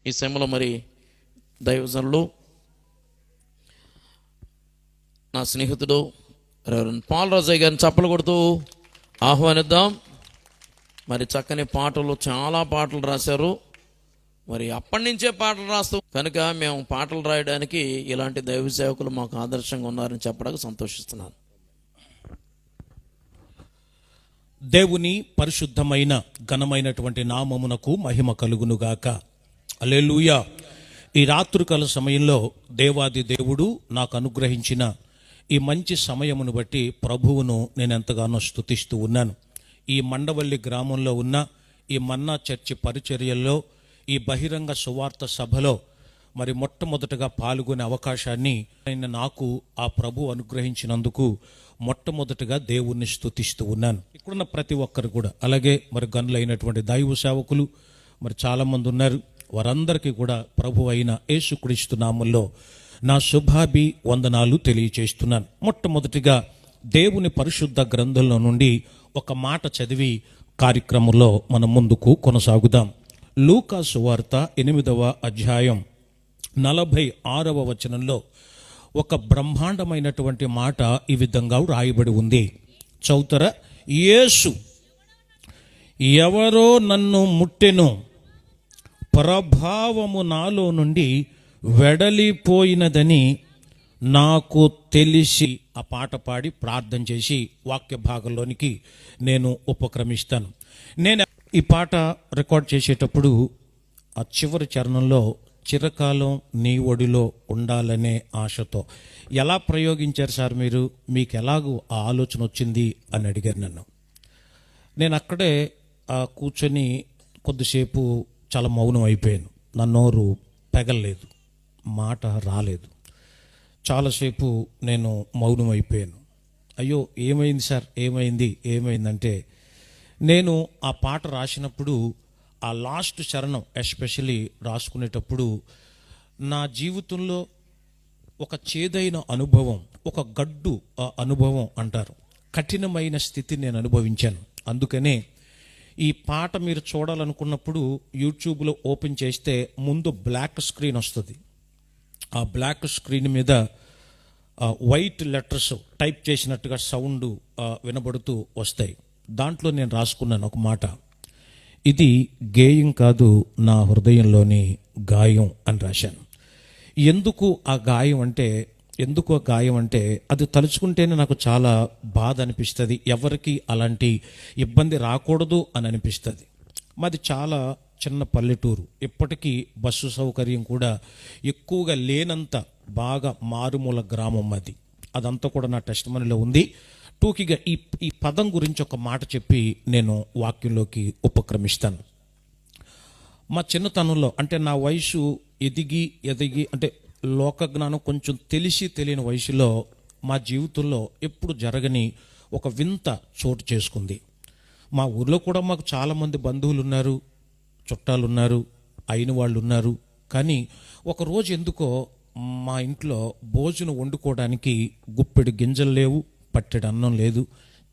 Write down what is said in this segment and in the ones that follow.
ఈ సమయంలో మరి దైవజనులు నా స్నేహితుడు రెవరెండ్ పాల్ రాజయ్య గారిని చప్పలు కొడుతూ ఆహ్వానిద్దాం. మరి చక్కని పాటలు, చాలా పాటలు రాశారు. మరి అప్పటి నుంచే పాటలు రాస్తూ కనుక మేము పాటలు రాయడానికి ఇలాంటి దైవ సేవకులు మాకు ఆదర్శంగా ఉన్నారని చెప్పడానికి సంతోషిస్తున్నాను. దేవుని పరిశుద్ధమైన ఘనమైనటువంటి నామమునకు మహిమ కలుగునుగాక. హల్లెలూయా. ఈ రాత్రికాల సమయంలో దేవాది దేవుడు నాకు అనుగ్రహించిన ఈ మంచి సమయమును బట్టి ప్రభువును నేను ఎంతగానో స్తుతిస్తూ ఉన్నాను. ఈ మండవల్లి గ్రామంలో ఉన్న ఈ మన్నా చర్చి పరిచర్యల్లో, ఈ బహిరంగ సువార్త సభలో మరి మొట్టమొదటగా పాల్గొనే అవకాశాన్ని నాకు ఆ ప్రభు అనుగ్రహించినందుకు మొట్టమొదటగా దేవుణ్ణి స్తుతిస్తూ ఉన్నాను. ఇక్కడున్న ప్రతి ఒక్కరు కూడా, అలాగే మరి గనులైనటువంటి దైవ సేవకులు మరి చాలామంది ఉన్నారు. వారందరికీ కూడా ప్రభు అయిన యేసుక్రీస్తు నామములో నా శుభాభి వందనాలు తెలియచేస్తున్నాను. మొట్టమొదటిగా దేవుని పరిశుద్ధ గ్రంథంలో నుండి ఒక మాట చదివి కార్యక్రమంలో మనం ముందుకు కొనసాగుదాం. లూకా సువార్త 8వ అధ్యాయం 46వ వచనంలో ఒక బ్రహ్మాండమైనటువంటి మాట ఈ విధంగా రాయబడి ఉంది. చౌతర, యేసు ఎవరో నన్ను ముట్టెను, ప్రభావము నాలో నుండి వెడలిపోయినదని నాకు తెలిసి. ఆ పాట పాడి ప్రార్థన చేసి వాక్య భాగంలోనికి నేను ఉపక్రమిస్తాను. నేను ఈ పాట రికార్డ్ చేసేటప్పుడు ఆ చివరి చరణంలో చిరకాలం నీ ఒడిలో ఉండాలనే ఆశతో, ఎలా ప్రయోగించారు సార్ మీరు, మీకు ఎలాగూ ఆ ఆలోచన వచ్చింది అని అడిగారు నన్ను. నేను అక్కడే కూర్చొని కొద్దిసేపు చాలా మౌనం అయిపోయాను. నా నోరు పెగలలేదు, మాట రాలేదు. చాలాసేపు నేను మౌనం అయిపోయాను. అయ్యో ఏమైంది సార్, ఏమైందంటే నేను ఆ పాట రాసినప్పుడు ఆ లాస్ట్ చరణం ఎస్పెషలీ రాసుకునేటప్పుడు నా జీవితంలో ఒక చేదైన అనుభవం, ఒక గడ్డు అనుభవం అంటారు, కఠినమైన స్థితి నేను అనుభవించాను. అందుకనే ఈ పాట మీరు చూడాలనుకున్నప్పుడు యూట్యూబ్లో ఓపెన్ చేస్తే ముందు బ్లాక్ స్క్రీన్ వస్తుంది. ఆ బ్లాక్ స్క్రీన్ మీద వైట్ లెటర్స్ టైప్ చేసినట్టుగా సౌండ్ వినబడుతూ వస్తాయి. దాంట్లో నేను రాసుకున్నాను ఒక మాట, ఇది గేయం కాదు, నా హృదయంలోని గాయం అని రాశాను. ఎందుకు ఆ గాయం అంటే అది తలుచుకుంటేనే నాకు చాలా బాధ అనిపిస్తుంది. ఎవరికి అలాంటి ఇబ్బంది రాకూడదు అని అనిపిస్తుంది. మాది చాలా చిన్న పల్లెటూరు. ఇప్పటికీ బస్సు సౌకర్యం కూడా ఎక్కువగా లేనంత బాగా మారుమూల గ్రామం అది. అదంతా కూడా నా టెస్ట్ మనీలో ఉంది. టూకీగా ఈ పదం గురించి ఒక మాట చెప్పి నేను వాక్యంలోకి ఉపక్రమిస్తాను. మా చిన్నతనంలో, అంటే నా వయసు ఎదిగి అంటే లోక జ్ఞానం కొంచెం తెలియని వయసులో మా జీవితంలో ఎప్పుడు జరగని ఒక వింత చోటు చేసుకుంది. మా ఊర్లో కూడా మాకు చాలామంది బంధువులు ఉన్నారు, చుట్టాలు ఉన్నారు, అయిన వాళ్ళు ఉన్నారు. కానీ ఒకరోజు ఎందుకో మా ఇంట్లో భోజనం వండుకోవడానికి గుప్పెడు గింజలు లేవు, పట్టెడు అన్నం లేదు.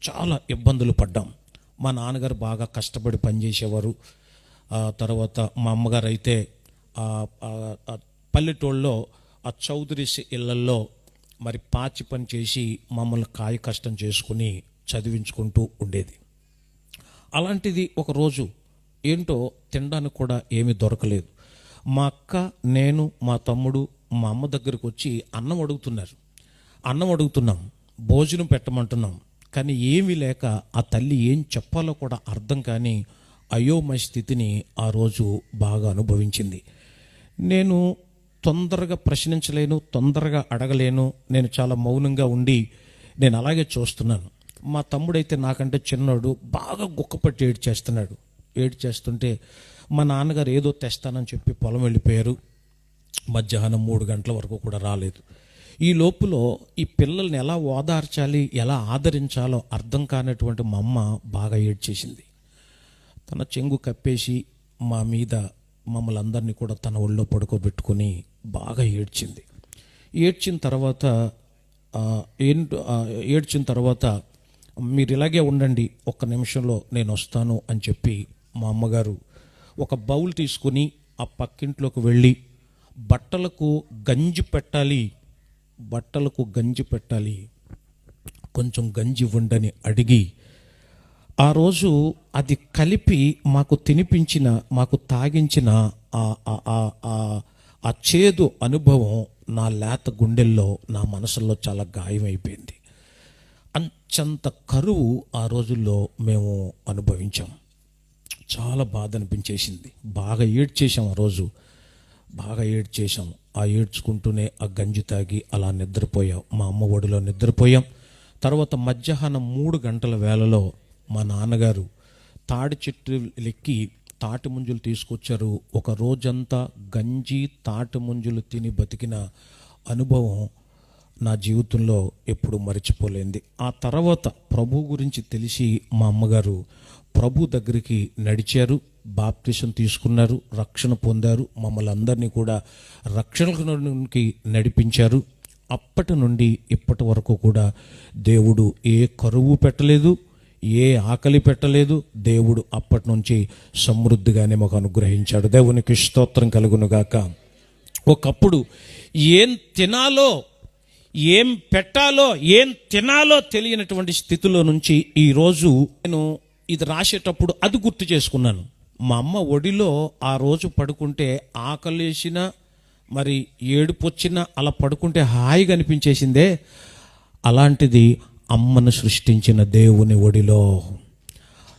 చాలా ఇబ్బందులు పడ్డాం. మా నాన్నగారు బాగా కష్టపడి పనిచేసేవారు. తర్వాత మా అమ్మగారు అయితే పల్లెటూళ్ళలో ఆ చౌదరీస్ ఇళ్లల్లో మరి పాచి పని చేసి మమ్మల్ని కాయ కష్టం చేసుకుని చదివించుకుంటూ ఉండేది. అలాంటిది ఒకరోజు ఏంటో తినడానికి కూడా ఏమీ దొరకలేదు. మా అక్క, నేను, మా తమ్ముడు మా అమ్మ దగ్గరకు వచ్చి అన్నం అడుగుతున్నాం, భోజనం పెట్టమంటున్నాం. కానీ ఏమీ లేక ఆ తల్లి ఏం చెప్పాలో కూడా అర్థం కాని అయోమయ స్థితిని ఆ రోజు బాగా అనుభవించింది. నేను తొందరగా ప్రశ్నించలేను, తొందరగా అడగలేను. నేను చాలా మౌనంగా ఉండి నేను అలాగే చూస్తున్నాను. మా తమ్ముడైతే నాకంటే చిన్నోడు బాగా గుక్కపట్టి ఏడ్చేస్తుంటే మా నాన్నగారు ఏదో తెస్తానని చెప్పి పొలం వెళ్ళిపోయారు. మధ్యాహ్నం 3 గంటల వరకు కూడా రాలేదు. ఈ లోపులో ఈ పిల్లల్ని ఎలా ఓదార్చాలి, ఎలా ఆదరించాలో అర్థం కానటువంటి మా అమ్మ బాగా ఏడ్చేసింది. తన చెంగు కప్పేసి మా మీద మమ్మల్ని అందరినీ కూడా తన ఒళ్ళో పడుకోబెట్టుకొని బాగా ఏడ్చింది. ఏడ్చిన తర్వాత మీరు ఇలాగే ఉండండి, ఒక్క నిమిషంలో నేను వస్తాను అని చెప్పి మా అమ్మగారు ఒక బౌల్ తీసుకుని ఆ పక్కింట్లోకి వెళ్ళి బట్టలకు గంజి పెట్టాలి, కొంచెం గంజి ఇవ్వండని అడిగి ఆ రోజు అది కలిపి మాకు తినిపించిన, మాకు తాగించిన ఆ చేదు అనుభవం నా లేత గుండెల్లో, నా మనసులో చాలా గాయమైపోయింది. అంచంత కరువు ఆ రోజుల్లో మేము అనుభవించాం. చాలా బాధ అనిపించేసింది. బాగా ఏడ్చేసాం. ఆ రోజు బాగా ఏడ్చేసాం. ఆ ఏడ్చుకుంటూనే ఆ గంజి తాగి అలా నిద్రపోయాం. మా అమ్మ ఒడిలో నిద్రపోయాం. తర్వాత మధ్యాహ్నం 3 గంటల వేళలో మా నాన్నగారు తాడి చెట్టు లెక్కి తాటి ముంజులు తీసుకొచ్చారు. ఒక రోజంతా గంజి తాటి ముంజులు తిని బతికిన అనుభవం నా జీవితంలో ఎప్పుడు మర్చిపోలేంది. ఆ తర్వాత ప్రభు గురించి తెలిసి మా అమ్మగారు ప్రభు దగ్గరికి నడిచారు, బాప్తిసం తీసుకున్నారు, రక్షణ పొందారు. మమ్మల్ని అందరినీ కూడా రక్షణకి నడిపించారు. అప్పటి నుండి ఇప్పటి వరకు కూడా దేవుడు ఏ కరువు పెట్టలేదు, ఏ ఆకలి పెట్టలేదు. దేవుడు అప్పటి నుంచి సమృద్ధిగానే మాకు అనుగ్రహించాడు. దేవునికి స్తోత్రం కలుగునుగాక. ఒకప్పుడు ఏం తినాలో, ఏం పెట్టాలో, ఏం తినాలో తెలియనటువంటి స్థితిలో నుంచి ఈరోజు నేను ఇది రాసేటప్పుడు అది గుర్తు చేసుకున్నాను. మా అమ్మ ఒడిలో ఆ రోజు పడుకుంటే ఆకలేసినా, మరి ఏడుపొచ్చినా అలా పడుకుంటే హాయిగా అనిపించేసిందే. అలాంటిది అమ్మను సృష్టించిన దేవుని ఒడిలో,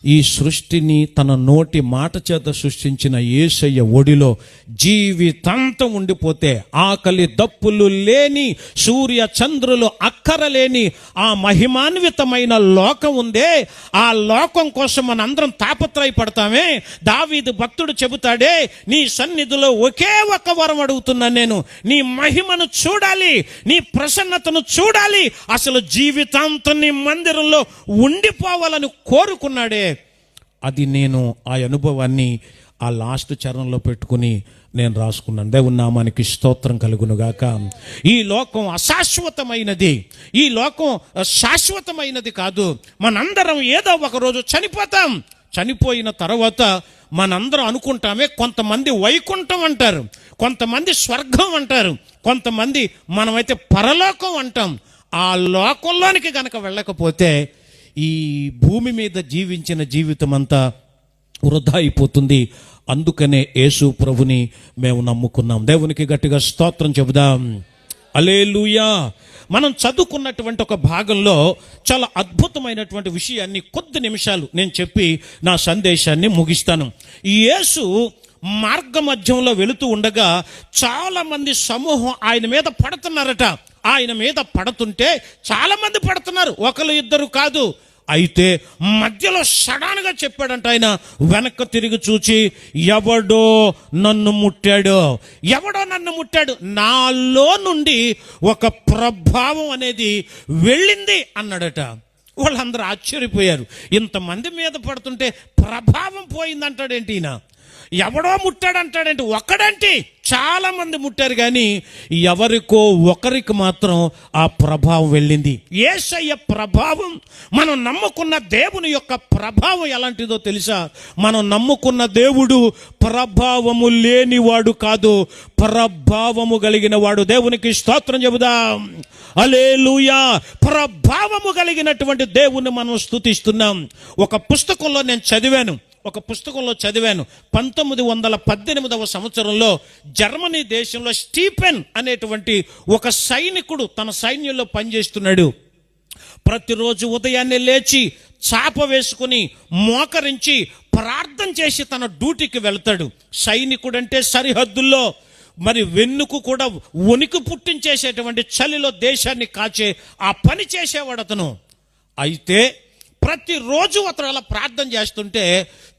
ఈ సృష్టిని తన నోటి మాట చేత సృష్టించిన యేసయ్య ఒడిలో జీవితాంతం ఉండిపోతే, ఆకలి దప్పులు లేని, సూర్య చంద్రులు అక్కరలేని ఆ మహిమాన్వితమైన లోకం ఉందే, ఆ లోకం కోసం మనందరం తాపత్రయపడతామే. దావీదు భక్తుడు చెబుతాడే, నీ సన్నిధిలో ఒకే ఒక వరం అడుగుతున్నాను, నేను నీ మహిమను చూడాలి, నీ ప్రసన్నతను చూడాలి, అసలు జీవితాంతం నీ మందిరంలో ఉండిపోవాలని కోరుకున్నాడే. అది నేను ఆ అనుభవాన్ని ఆ లాస్ట్ చరణంలో పెట్టుకుని నేను రాసుకున్నాను. దేవుని నామానికి స్తోత్రం కలుగునుగాక. ఈ లోకం అశాశ్వతమైనది, ఈ లోకం శాశ్వతమైనది కాదు. మనందరం ఏదో ఒక రోజు చనిపోతాం. చనిపోయిన తర్వాత మనందరం అనుకుంటామే, కొంతమంది వైకుంఠం అంటారు, కొంతమంది స్వర్గం అంటారు, కొంతమంది మనమైతే పరలోకం అంటాం. ఆ లోకంలోనికి గనక వెళ్ళకపోతే ఈ భూమి మీద జీవించిన జీవితం అంతా వృధా అయిపోతుంది. అందుకనే యేసు ప్రభుని మేము నమ్ముకున్నాం. దేవునికి గట్టిగా స్తోత్రం చెబుదాం. హల్లెలూయా. మనం చదువుకున్నటువంటి ఒక భాగంలో చాలా అద్భుతమైనటువంటి విషయాన్ని కొద్ది నిమిషాలు నేను చెప్పి నా సందేశాన్ని ముగిస్తాను. యేసు మార్గ మధ్యంలో వెళుతూ ఉండగా చాలా మంది సమూహం ఆయన మీద పడుతున్నారట. ఆయన మీద పడుతుంటే చాలా మంది పడుతున్నారు, ఒకరు ఇద్దరు కాదు. అయితే మధ్యలో సడన్గా చెప్పాడంట ఆయన, వెనక్కి తిరిగి చూచి, ఎవడో నన్ను ముట్టాడు, నాలో నుండి ఒక ప్రభావం అనేది వెళ్ళింది అన్నాడట. వాళ్ళందరూ ఆశ్చర్యపోయారు. ఇంతమంది మీద పడుతుంటే ప్రభావం పోయిందంటాడేంటి ఈయన? ఎవడో ముట్టాడంటాడేంటి? ఒకడంటే చాలా మంది ముట్టారు, కానీ ఎవరికో ఒకరికి మాత్రం ఆ ప్రభావం వెళ్ళింది. యేసయ్య ప్రభావం, మనం నమ్ముకున్న దేవుని యొక్క ప్రభావం ఎలాంటిదో తెలుసా? మనం నమ్ముకున్న దేవుడు ప్రభావము లేనివాడు కాదు, ప్రభావము కలిగిన వాడు. దేవునికి స్తోత్రం చెబుదాం. హల్లెలూయా. ప్రభావము కలిగినటువంటి దేవుని మనం స్తుతిస్తున్నాం. ఒక పుస్తకంలో నేను చదివాను, 1918వ సంవత్సరంలో జర్మనీ దేశంలో స్టీఫెన్ అనేటువంటి ఒక సైనికుడు తన సైన్యంలో పనిచేస్తున్నాడు. ప్రతిరోజు ఉదయాన్నే లేచి చాప వేసుకుని మోకరించి ప్రార్థన చేసి తన డ్యూటీకి వెళ్తాడు. సైనికుడు అంటే సరిహద్దుల్లో మరి వెన్నుకు కూడా వణికి పుట్టించేసేటువంటి చలిలో దేశాన్ని కాచే ఆ పని చేసేవాడు అతను. అయితే ప్రతిరోజు అతను అలా ప్రార్థన చేస్తుంటే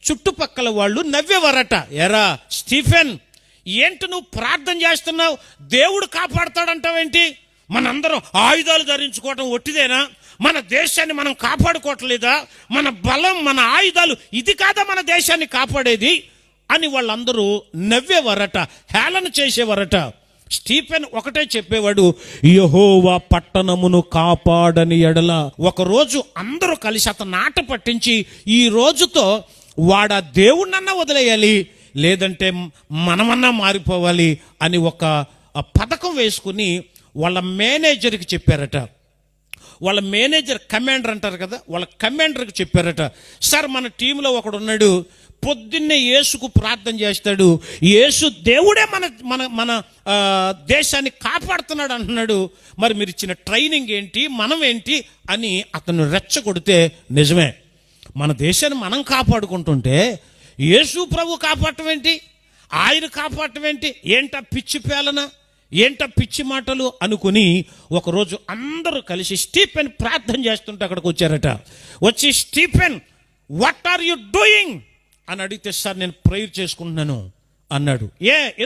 చుట్టుపక్కల వాళ్ళు నవ్వేవారట. ఎరా స్టీఫెన్, ఏంటి నువ్వు ప్రార్థన చేస్తున్నావు, దేవుడు కాపాడుతాడంటావేంటి? మనందరం ఆయుధాలు ధరించుకోవటం ఒట్టిదేనా? మన దేశాన్ని మనం కాపాడుకోవట్లేదా? మన బలం, మన ఆయుధాలు ఇది కాదా మన దేశాన్ని కాపాడేది అని వాళ్ళందరూ నవ్వేవారట, హేళన చేసేవారట. స్టీఫెన్ ఒకటే చెప్పేవాడు, యెహోవా పట్టణమును కాపాడని ఎడల. ఒకరోజు అందరూ కలిసి అతను ఆట పట్టించి, ఈ రోజుతో వాడా దేవుణ్ణన్నా వదిలేయాలి, లేదంటే మనమన్నా మారిపోవాలి అని ఒక పథకం వేసుకుని వాళ్ళ మేనేజర్కి చెప్పారట. వాళ్ళ మేనేజర్ కమాండర్ అంటారు కదా, వాళ్ళ కమాండర్కి చెప్పారట, సార్ మన టీంలో ఒకడు ఉన్నాడు, పొద్దున్నే యేసుకు ప్రార్థన చేస్తాడు, యేసు దేవుడే మన మన మన దేశాన్ని కాపాడుతున్నాడు అంటున్నాడు, మరి మీరు ఇచ్చిన ట్రైనింగ్ ఏంటి, మనం ఏంటి అని అతను రెచ్చగొడితే, నిజమే మన దేశాన్ని మనం కాపాడుకుంటుంటే యేసు ప్రభు కాపాడటం ఏంటి, ఆయన కాపాడటం ఏంటి, ఏంటా పిచ్చి పేలన, ఏంటా పిచ్చి మాటలు అనుకుని ఒకరోజు అందరూ కలిసి స్టీఫెన్ ప్రార్థన చేస్తుంటే అక్కడికి వచ్చారట. వచ్చి Stephen what are you doing అని అడిగితే, సార్ నేను ప్రేయర్ చేసుకుంటున్నాను అన్నాడు.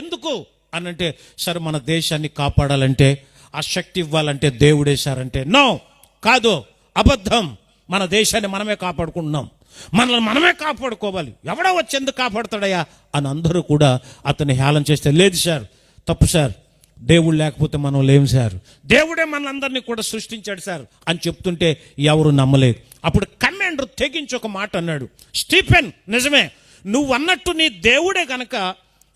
ఎందుకు అనంటే, సార్ మన దేశాన్ని కాపాడాలంటే, ఆ శక్తి ఇవ్వాలంటే దేవుడే సార్ అంటే, నో కాదు, అబద్ధం, మన దేశాన్ని మనమే కాపాడుకుంటున్నాం, మనల్ని మనమే కాపాడుకోవాలి, ఎవడో వచ్చి ఎందుకు కాపాడుతాడయ్యా అని అందరూ కూడా అతన్ని హేళన చేస్తే, లేదు సార్ తప్పు సార్, దేవుడు లేకపోతే మనం లేము సార్, దేవుడే మనందరినీ కూడా సృష్టించాడు సార్ అని చెప్తుంటే ఎవరు నమ్మలేదు. అప్పుడు కమాండర్ తెగించి ఒక మాట అన్నాడు, స్టీఫెన్ నిజమే, నువ్వు అన్నట్టు నీ దేవుడే గనక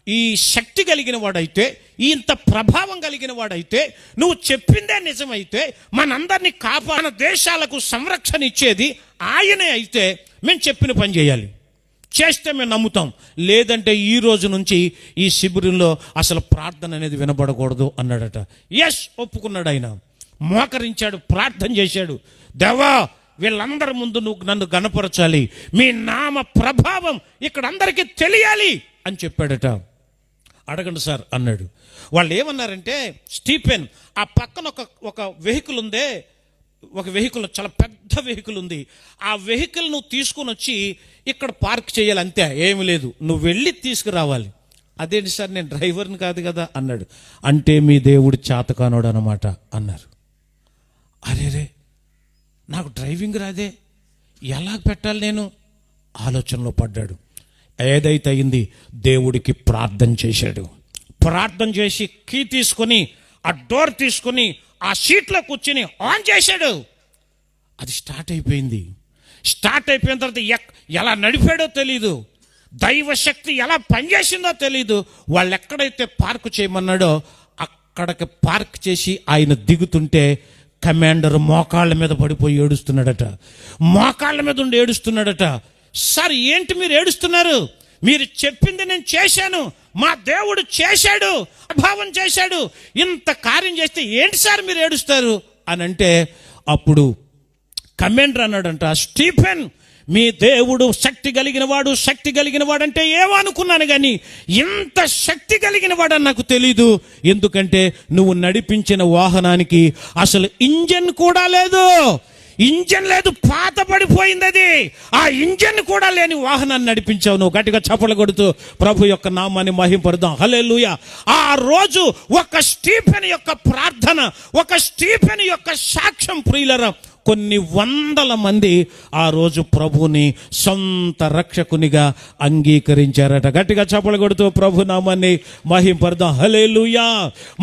ఈ శక్తి కలిగిన వాడైతే, ఇంత ప్రభావం కలిగిన వాడైతే, నువ్వు చెప్పిందే నిజమైతే, మనందరినీ కాపాడ దేశాలకు సంరక్షణ ఇచ్చేది ఆయనే అయితే మేము చెప్పిన పని చేయాలి, చేస్తే మేము నమ్ముతాం, లేదంటే ఈ రోజు నుంచి ఈ శిబిరంలో అసలు ప్రార్థన అనేది వినబడకూడదు అన్నాడట. ఎస్ ఒప్పుకున్నాడు. ఆయన మోకరించాడు, ప్రార్థన చేశాడు, దేవా వీళ్ళందరి ముందు నువ్వు నన్ను గణపరచాలి, మీ నామ ప్రభావం ఇక్కడ అందరికీ తెలియాలి అని చెప్పాడట. అడగండి సార్ అన్నాడు. వాళ్ళు ఏమన్నారంటే, స్టీఫెన్ ఆ పక్కన ఒక వెహికల్ ఉందే, ఒక వెహికల్ చాలా పెద్ద వెహికల్ ఉంది, ఆ వెహికల్ నువ్వు తీసుకుని వచ్చి ఇక్కడ పార్క్ చేయాలి, అంతే, ఏమి లేదు, నువ్వు వెళ్ళి తీసుకురావాలి. అదేంటి సార్ నేను డ్రైవర్ని కాదు కదా అన్నాడు. అంటే మీ దేవుడు చేతకానోడు అనమాట అన్నారు. అరేరే నాకు డ్రైవింగ్ రాదే, ఎలా పెట్టాలి నేను ఆలోచనలో పడ్డాడు. ఏదైతే అయింది, దేవుడికి ప్రార్థన చేశాడు. ప్రార్థన చేసి కీ తీసుకొని ఆ డోర్ తీసుకొని ఆ సీట్లో కూర్చుని ఆన్ చేశాడు. అది స్టార్ట్ అయిపోయింది. స్టార్ట్ అయిపోయిన తర్వాత ఎలా నడిపాడో తెలీదు, దైవశక్తి ఎలా పనిచేసిందో తెలీదు. వాళ్ళు ఎక్కడైతే పార్క్ చేయమన్నాడో అక్కడికి పార్క్ చేసి ఆయన దిగుతుంటే కమాండర్ మోకాళ్ళ మీద పడిపోయి ఏడుస్తున్నాడట. మోకాళ్ళ మీద ఉండి ఏడుస్తున్నాడట. సార్ ఏంటి మీరు ఏడుస్తున్నారు, మీరు చెప్పింది నేను చేశాను, మా దేవుడు చేశాడు, ప్రభావం చేశాడు, ఇంత కార్యం చేస్తే ఏంటి సార్ మీరు ఏడుస్తారు అని అంటే, అప్పుడు కమాండర్ అన్నాడంట, స్టీఫెన్ మీ దేవుడు శక్తి కలిగిన వాడు, శక్తి కలిగిన వాడు అంటే ఏమో అనుకున్నాను, కానీ ఇంత శక్తి కలిగిన వాడని నాకు తెలీదు, ఎందుకంటే నువ్వు నడిపించిన వాహనానికి అసలు ఇంజన్ కూడా లేదు, ఇంజన్ లేదు, పాత పడిపోయింది అది, ఆ ఇంజన్ కూడా లేని వాహనాన్ని నడిపించావు నువ్వు. గట్టిగా చప్పట్లు కొడుతూ ప్రభు యొక్క నామాన్ని మహింపరుద్దాం. హల్లెలూయా. ఆ రోజు ఒక స్టీఫెన్ యొక్క ప్రార్థన, ఒక స్టీఫెన్ యొక్క సాక్ష్యం ప్రియులరా, కొన్ని వందల మంది ఆ రోజు ప్రభుని సొంత రక్షకునిగా అంగీకరించారట. గట్టిగా చప్పట్లు కొడుతూ ప్రభు నామాన్ని మహింపరుద్దాం. హల్లెలూయా.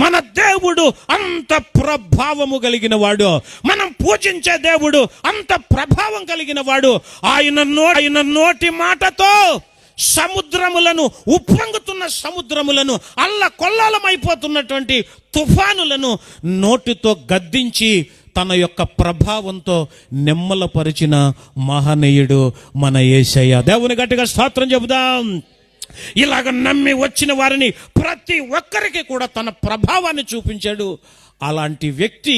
మన దేవుడు అంత ప్రభావము కలిగిన వాడు, మనం పూజించే దేవుడు అంత ప్రభావం కలిగిన వాడు. ఆయన నోటి మాటతో సముద్రములను, ఉప్పొంగుతున్న సముద్రములను, అల్లకొల్లాలమైపోతున్నటువంటి తుఫానులను నోటితో గద్దించి తన యొక్క ప్రభావంతో నెమ్మలపరిచిన మహనీయుడు మన యేసయ్య. దేవుని గట్టిగా స్తోత్రం చెబుదాం. ఇలాగ నమ్మి వచ్చిన వారిని ప్రతి ఒక్కరికి కూడా తన ప్రభావాన్ని చూపించాడు. అలాంటి వ్యక్తి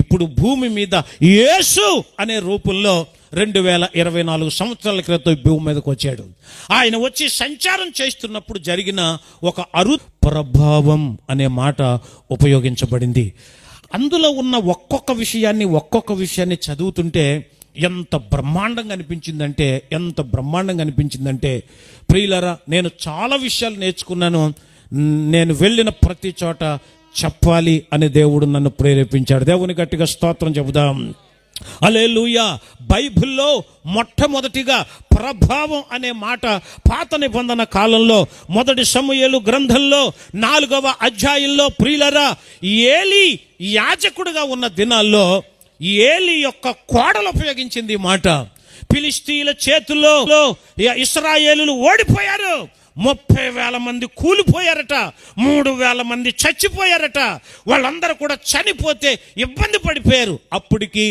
ఇప్పుడు భూమి మీద యేసు అనే రూపంలో 2024 సంవత్సరాల క్రితం భూమి మీదకి వచ్చాడు. ఆయన వచ్చి సంచారం చేస్తున్నప్పుడు జరిగిన ఒక ప్రభావం అనే మాట ఉపయోగించబడింది. అందులో ఉన్న ఒక్కొక్క విషయాన్ని చదువుతుంటే ఎంత బ్రహ్మాండంగా అనిపించిందంటే ప్రియులరా, నేను చాలా విషయాలు నేర్చుకున్నాను. నేను వెళ్ళిన ప్రతి చోట చెప్పాలి అని దేవుడు నన్ను ప్రేరేపించాడు. దేవుని గట్టిగా స్తోత్రం చెబుదాం. హల్లెలూయా. బైబిల్లో మొట్టమొదటిగా ప్రభావం అనే మాట పాత నిబంధన కాలంలో మొదటి సమూయేలు గ్రంథంలో 4వ అధ్యాయంలో ప్రియులరా, ఏలీ యాజకుడిగా ఉన్న దినాల్లో ఏలీ యొక్క కోడలు ఉపయోగించింది మాట. ఫిలిష్తీయుల చేతుల్లో ఇశ్రాయేలులు ఓడిపోయారు. 30,000 మంది కూలిపోయారట, 3,000 మంది చచ్చిపోయారట. వాళ్ళందరూ కూడా చనిపోతే ఇబ్బంది పడిపోయారు. అప్పటికి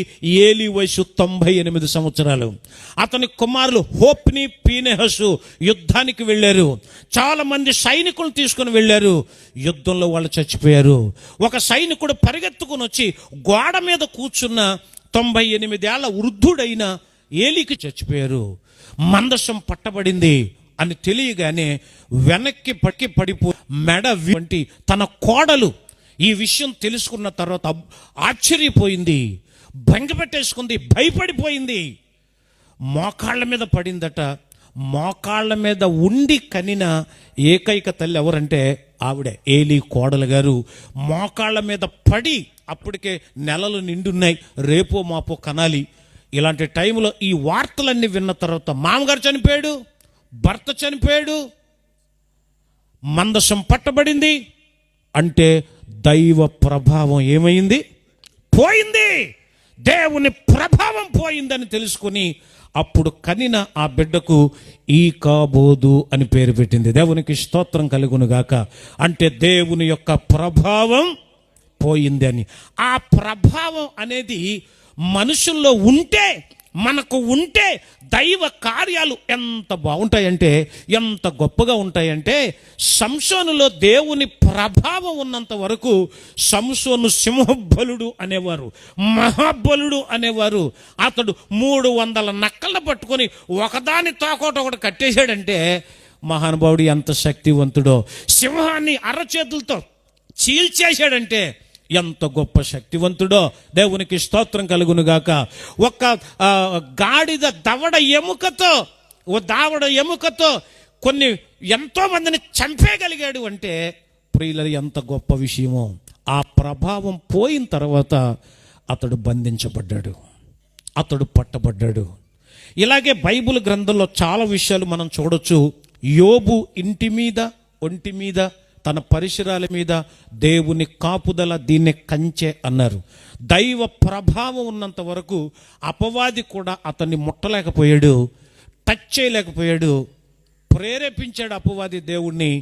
ఏలీ వయసు 98 సంవత్సరాలు. అతని కుమారులు హోప్ని, పీనెహసు యుద్ధానికి వెళ్ళారు. చాలా మంది సైనికులు తీసుకుని వెళ్ళారు. యుద్ధంలో వాళ్ళు చచ్చిపోయారు. ఒక సైనికుడు పరిగెత్తుకుని వచ్చి గోడ మీద కూర్చున్న 98 ఏళ్ల వృద్ధుడైన ఏలీకి చచ్చిపోయారు. మందసం పట్టబడింది అని తెలియగానే వెనక్కి పడిపో మెడ వంటి తన కోడలు ఈ విషయం తెలుసుకున్న తర్వాత ఆశ్చర్యపోయింది, భంగపెట్టేసుకుంది, భయపడిపోయింది. మోకాళ్ళ మీద పడిందట. మోకాళ్ళ మీద ఉండి కనిన ఏకైక తల్లి ఎవరంటే ఆవిడే, ఏలీ కోడలు గారు. మోకాళ్ళ మీద పడి అప్పటికే నెలలు నిండున్నాయి, రేపో మాపో కనాలి. ఇలాంటి టైంలో ఈ వార్తలన్నీ విన్న తర్వాత మామగారు చనిపోయాడు, భర్త చనిపోయాడు, మందసం పట్టబడింది అంటే దైవ ప్రభావం ఏమైంది? పోయింది. దేవుని ప్రభావం పోయిందని తెలుసుకుని అప్పుడు కనిన ఆ బిడ్డకు ఈకాబోదు అని పేరు పెట్టింది. దేవునికి స్తోత్రం కలుగును గాక. అంటే దేవుని యొక్క ప్రభావం పోయింది అని. ఆ ప్రభావం అనేది మనుషుల్లో ఉంటే, మనకు ఉంటే దైవ కార్యాలు ఎంత బాగుంటాయంటే, ఎంత గొప్పగా ఉంటాయంటే, సంసోనులో దేవుని ప్రభావం ఉన్నంత వరకు సంసోను సింహబలుడు అనేవారు, మహాబలుడు అనేవారు. అతడు 300 నక్కలను పట్టుకొని ఒకదాని తోకోటొకటి కట్టేశాడంటే మహానుభావుడు ఎంత శక్తివంతుడో. సింహాన్ని అరచేతులతో చీల్చేశాడంటే ఎంత గొప్ప శక్తివంతుడో. దేవునికి స్తోత్రం కలుగును గాక. ఒక గాడిద దవడ ఎముకతో కొన్ని ఎంతో మందిని చంపేయగలిగాడు అంటే ప్రియుల ఎంత గొప్ప విషయమో. ఆ ప్రభావం పోయిన తర్వాత అతడు బంధించబడ్డాడు, అతడు పట్టబడ్డాడు. ఇలాగే బైబిల్ గ్రంథంలో చాలా విషయాలు మనం చూడొచ్చు. యోబు ఇంటి మీద, ఒంటి మీద, తన పరిసరాల మీద దేవుని కాపుదల, దీన్ని కంచె అన్నారు. దైవ ప్రభావం ఉన్నంత వరకు అపవాది కూడా అతన్ని ముట్టలేకపోయాడు, టచ్ చేయలేకపోయాడు. ప్రేరేపించాడు అపవాది దేవుణ్ణి.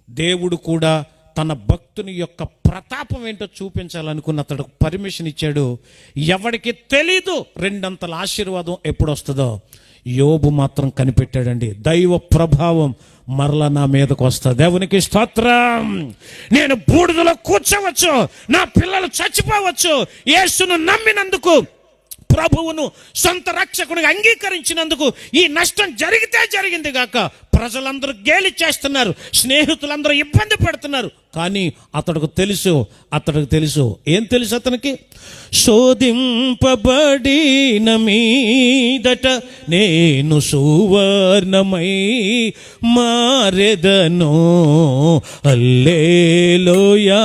దేవుడు కూడా తన భక్తుని యొక్క ప్రతాపం ఏంటో చూపించాలనుకున్న అతడు పర్మిషన్ ఇచ్చాడు. ఎవరికి తెలీదు 2 ఆశీర్వాదం ఎప్పుడు వస్తుందో. యోబు మాత్రం కనిపెట్టాడండి, దైవ ప్రభావం మరలా నా మీదకు వస్తా. దేవునికి స్తోత్రం. నేను బూడిదలో కూర్చోవచ్చు, నా పిల్లలు చచ్చిపోవచ్చు, యేసును నమ్మినందుకు, ప్రభువును సొంత రక్షకునిగా అంగీకరించినందుకు ఈ నష్టం జరిగితే జరిగింది గాక. ప్రజలందరూ గేలి చేస్తున్నారు, స్నేహితులందరూ ఇబ్బంది పడుతున్నారు. కానీ అతడికి తెలుసు. ఏం తెలుసు అతనికి? శోధింపబడిన మీదట నేను సువర్ణమై మారెదను. హల్లెలూయా,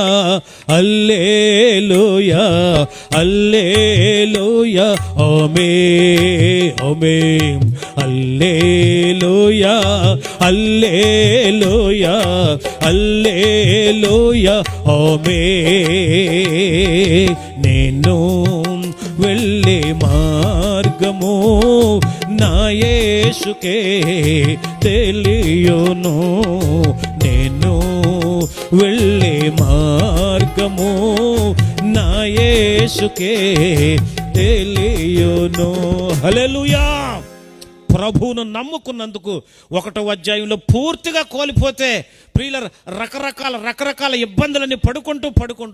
హల్లెలూయా, హల్లెలూయా, ఆమేన్, ఆమేన్. హల్లెలూయా, హల్లెలూయా, హల్లెలూయా, ఆమేన్. నేను వెళ్ళే మార్గము నా యేసుకే తెలియును. నేను వెళ్ళే మార్గము నా యేసుకే తెలియును. హల్లెలూయా. ప్రభువును నమ్ముకున్నందుకు 1వ అధ్యాయంలో పూర్తిగా కోల్పోతే ప్రియుల రకరకాల ఇబ్బందులన్నీ పడుకుంటూ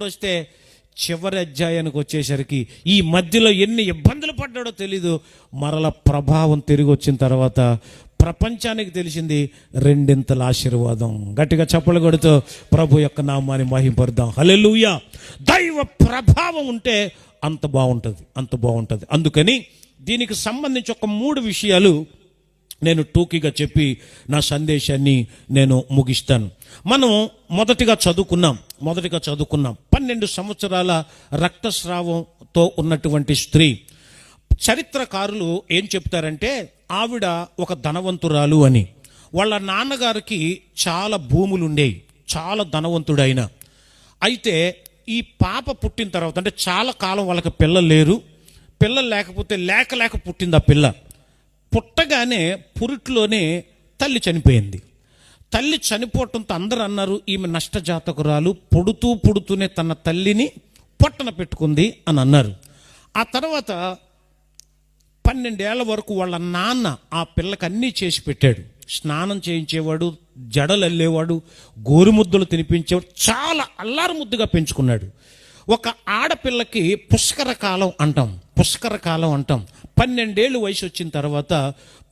వస్తే చివరి అధ్యాయానికి వచ్చేసరికి ఈ మధ్యలో ఎన్ని ఇబ్బందులు పడ్డాడో తెలీదు. మరల ప్రభావం తిరిగి వచ్చిన తర్వాత ప్రపంచానికి తెలిసింది 2 ఆశీర్వాదం. గట్టిగా చప్పలు కొడుతూ ప్రభు యొక్క నామాన్ని మహింపరుద్దాం. హల్లెలూయా. దైవ ప్రభావం ఉంటే అంత బాగుంటుంది. అందుకని దీనికి సంబంధించి ఒక 3 విషయాలు నేను టూకీగా చెప్పి నా సందేశాన్ని నేను ముగిస్తాను. మనం మొదటిగా చదువుకున్నాం 12 సంవత్సరాల రక్తస్రావంతో ఉన్నటువంటి స్త్రీ. చరిత్రకారులు ఏం చెప్తారంటే ఆవిడ ఒక ధనవంతురాలు అని. వాళ్ళ నాన్నగారికి చాలా భూములు ఉండేవి, చాలా ధనవంతుడైన. అయితే ఈ పాప పుట్టిన తర్వాత, అంటే చాలా కాలం వాళ్ళకి పిల్లలు లేరు, పిల్లలు లేకపోతే లేక పుట్టింది ఆ పిల్ల. పుట్టగానే పురిట్లోనే తల్లి చనిపోయింది. తల్లి చనిపోవటంతో అందరూ అన్నారు, ఈమె నష్టజాతకురాలు, పుడుతూనే తన తల్లిని పొట్టన పెట్టుకుంది అని అన్నారు. ఆ తర్వాత 12 ఏళ్ల వరకు వాళ్ళ నాన్న ఆ పిల్లకి అన్నీ చేసి పెట్టాడు. స్నానం చేయించేవాడు, జడలు అల్లేవాడు, గోరుముద్దలు తినిపించేవాడు, చాలా అల్లారు ముద్దుగా పెంచుకున్నాడు. ఒక ఆడపిల్లకి పుష్కర కాలం అంటాం. 12 ఏళ్ళు వయసు వచ్చిన తర్వాత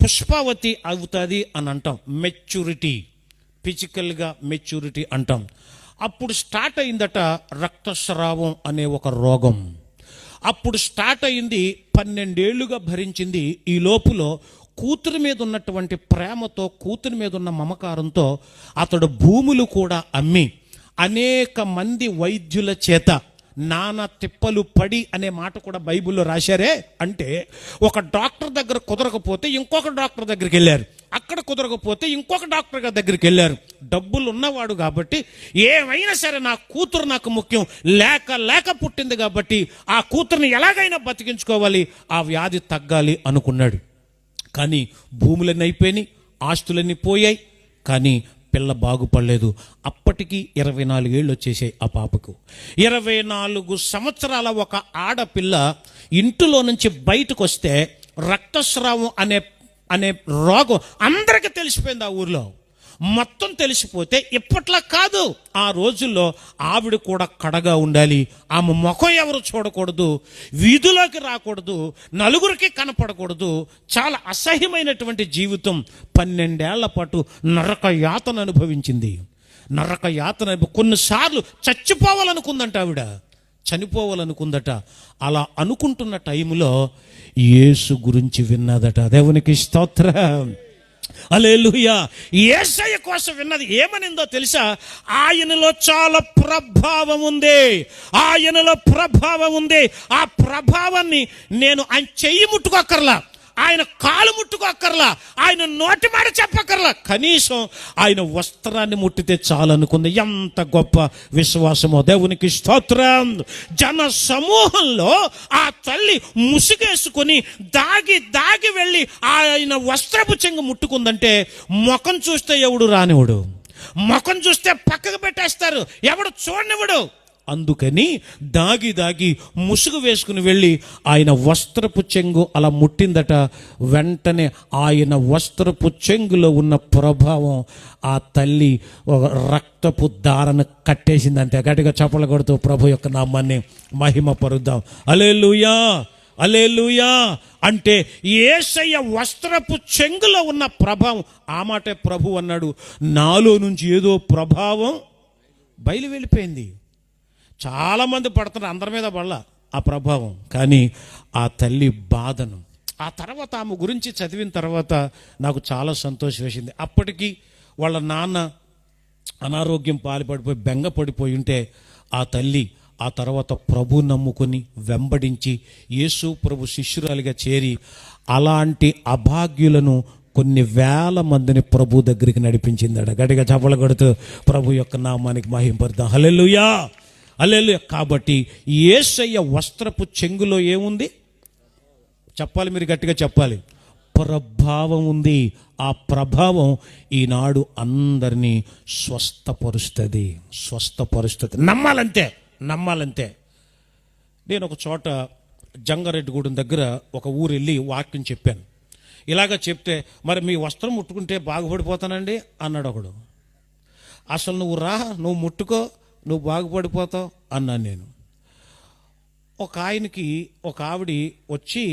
పుష్పావతి అవుతుంది అని అంటాం. మెచ్యూరిటీ, ఫిజికల్గా మెచ్యూరిటీ అంటాం. అప్పుడు స్టార్ట్ అయిందట రక్తస్రావం అనే ఒక రోగం. అప్పుడు స్టార్ట్ అయింది, 12 ఏళ్లుగా భరించింది. ఈ లోపులో కూతురు మీద ఉన్నటువంటి ప్రేమతో, కూతురు మీద ఉన్న మమకారంతో అతడు భూములు కూడా అమ్మి అనేక మంది వైద్యుల చేత నానా తిప్పలు పడి అనే మాట కూడా బైబిల్లో రాశారే. అంటే ఒక డాక్టర్ దగ్గర కుదరకపోతే ఇంకొక డాక్టర్ దగ్గరికి వెళ్ళారు, అక్కడ కుదరకపోతే ఇంకొక డాక్టర్ దగ్గరికి వెళ్ళారు. డబ్బులు ఉన్నవాడు కాబట్టి ఏమైనా సరే నా కూతురు నాకు ముఖ్యం, లేక పుట్టింది కాబట్టి ఆ కూతురుని ఎలాగైనా బతికించుకోవాలి, ఆ వ్యాధి తగ్గాలి అనుకున్నాడు. కానీ భూములన్నీ అయిపోయినాయి, ఆస్తులన్నీ పోయాయి, కానీ పిల్ల బాగుపడలేదు. అప్పటికి 24 ఏళ్ళు వచ్చేసాయి ఆ పాపకు. 24 సంవత్సరాల ఒక ఆడపిల్ల ఇంటిలో నుంచి బయటకు వస్తే రక్తస్రావం అనే రోగం అందరికీ తెలిసిపోయింది. ఆ ఊర్లో మొత్తం తెలిసిపోతే ఇప్పట్లా కాదు, ఆ రోజుల్లో ఆవిడ కూడా కడగా ఉండాలి, ఆమె ముఖం ఎవరు చూడకూడదు, వీధిలోకి రాకూడదు, నలుగురికి కనపడకూడదు. చాలా అసహ్యమైనటువంటి జీవితం. 12 ఏళ్ల పాటు నరక యాతన అనుభవించింది. కొన్నిసార్లు చనిపోవాలనుకుందట. అలా అనుకుంటున్న టైంలో యేసు గురించి విన్నదట. దేవునికి స్తోత్రం, హల్లెలూయా. యేసయ్య కోసం విన్నది ఏమనిందో తెలుసా? ఆయనలో చాలా ప్రభావం ఉంది, ఆ ప్రభావాన్ని నేను ఆయన చెయ్యి ముట్టుకోక్కర్లా, ఆయన కాలు ముట్టుకోక్కర్లా, ఆయన నోటి మాట చెప్పక్కర్లా, కనీసం ఆయన వస్త్రాన్ని ముట్టితే చాలనుకుంది. ఎంత గొప్ప విశ్వాసమో! దేవునికి స్తోత్రం. జన సమూహంలో ఆ తల్లి ముసుగేసుకొని దాగి వెళ్ళి ఆయన వస్త్రపు చెంగు ముట్టుకుందంటే ముఖం చూస్తే ఎవడు రానివాడు, ముఖం చూస్తే పక్కకు పెట్టేస్తారు, ఎవడు చూడనివ్వడు. అందుకని దాగి ముసుగు వేసుకుని వెళ్ళి ఆయన వస్త్రపు చెంగు అలా ముట్టిందట. వెంటనే ఆయన వస్త్రపు చెంగులో ఉన్న ప్రభావం ఆ తల్లి ఒక రక్తపు దారను కట్టేసిందంటే. గట్టిగా చప్పలు కొడుతూ ప్రభు యొక్క నామాన్ని మహిమ పరుద్దాం. హల్లెలూయా, హల్లెలూయా. అంటే యేసయ్య వస్త్రపు చెంగులో ఉన్న ప్రభావం, ఆ మాటే ప్రభు అన్నాడు, నాలో నుంచి ఏదో ప్రభావం బయలు వెళ్ళిపోయింది. చాలామంది పడుతున్నారు, అందరి మీద పడలా ఆ ప్రభావం. కానీ ఆ తల్లి బాధను ఆ తర్వాత ఆమె గురించి చదివిన తర్వాత నాకు చాలా సంతోషం వేసింది. అప్పటికి వాళ్ళ నాన్న అనారోగ్యం పాల్పడిపోయి బెంగపడిపోయి ఉంటే ఆ తల్లి ఆ తర్వాత ప్రభు నమ్ముకొని వెంబడించి యేసు ప్రభు శిష్యురాలిగా చేరి అలాంటి అభాగ్యులను కొన్ని వేల మందిని ప్రభు దగ్గరికి నడిపించిందట. గట్టిగా చప్పలు కొడుతూ ప్రభు యొక్క నామానికి మహింపరుద్దాం. హల్లెలూయా, హల్లెలూయా. కాబట్టి యేసయ్య వస్త్రపు చెంగులో ఏముంది చెప్పాలి, మీరు గట్టిగా చెప్పాలి, ప్రభావం ఉంది. ఆ ప్రభావం ఈనాడు అందరినీ స్వస్థపరుస్తుంది. నమ్మాలంతే. నేను ఒక చోట జంగారెడ్డిగూడెం దగ్గర ఒక ఊరు వెళ్ళి వాక్యం చెప్పాను. ఇలాగ చెప్తే, మరి మీ వస్త్రం ముట్టుకుంటే బాగుపడిపోతానండి అన్నాడు ఒకడు. అసలు నువ్వు ముట్టుకో, నువ్వు బాగుపడిపోతావు అన్నాను నేను. ఒక ఆవిడ వచ్చి,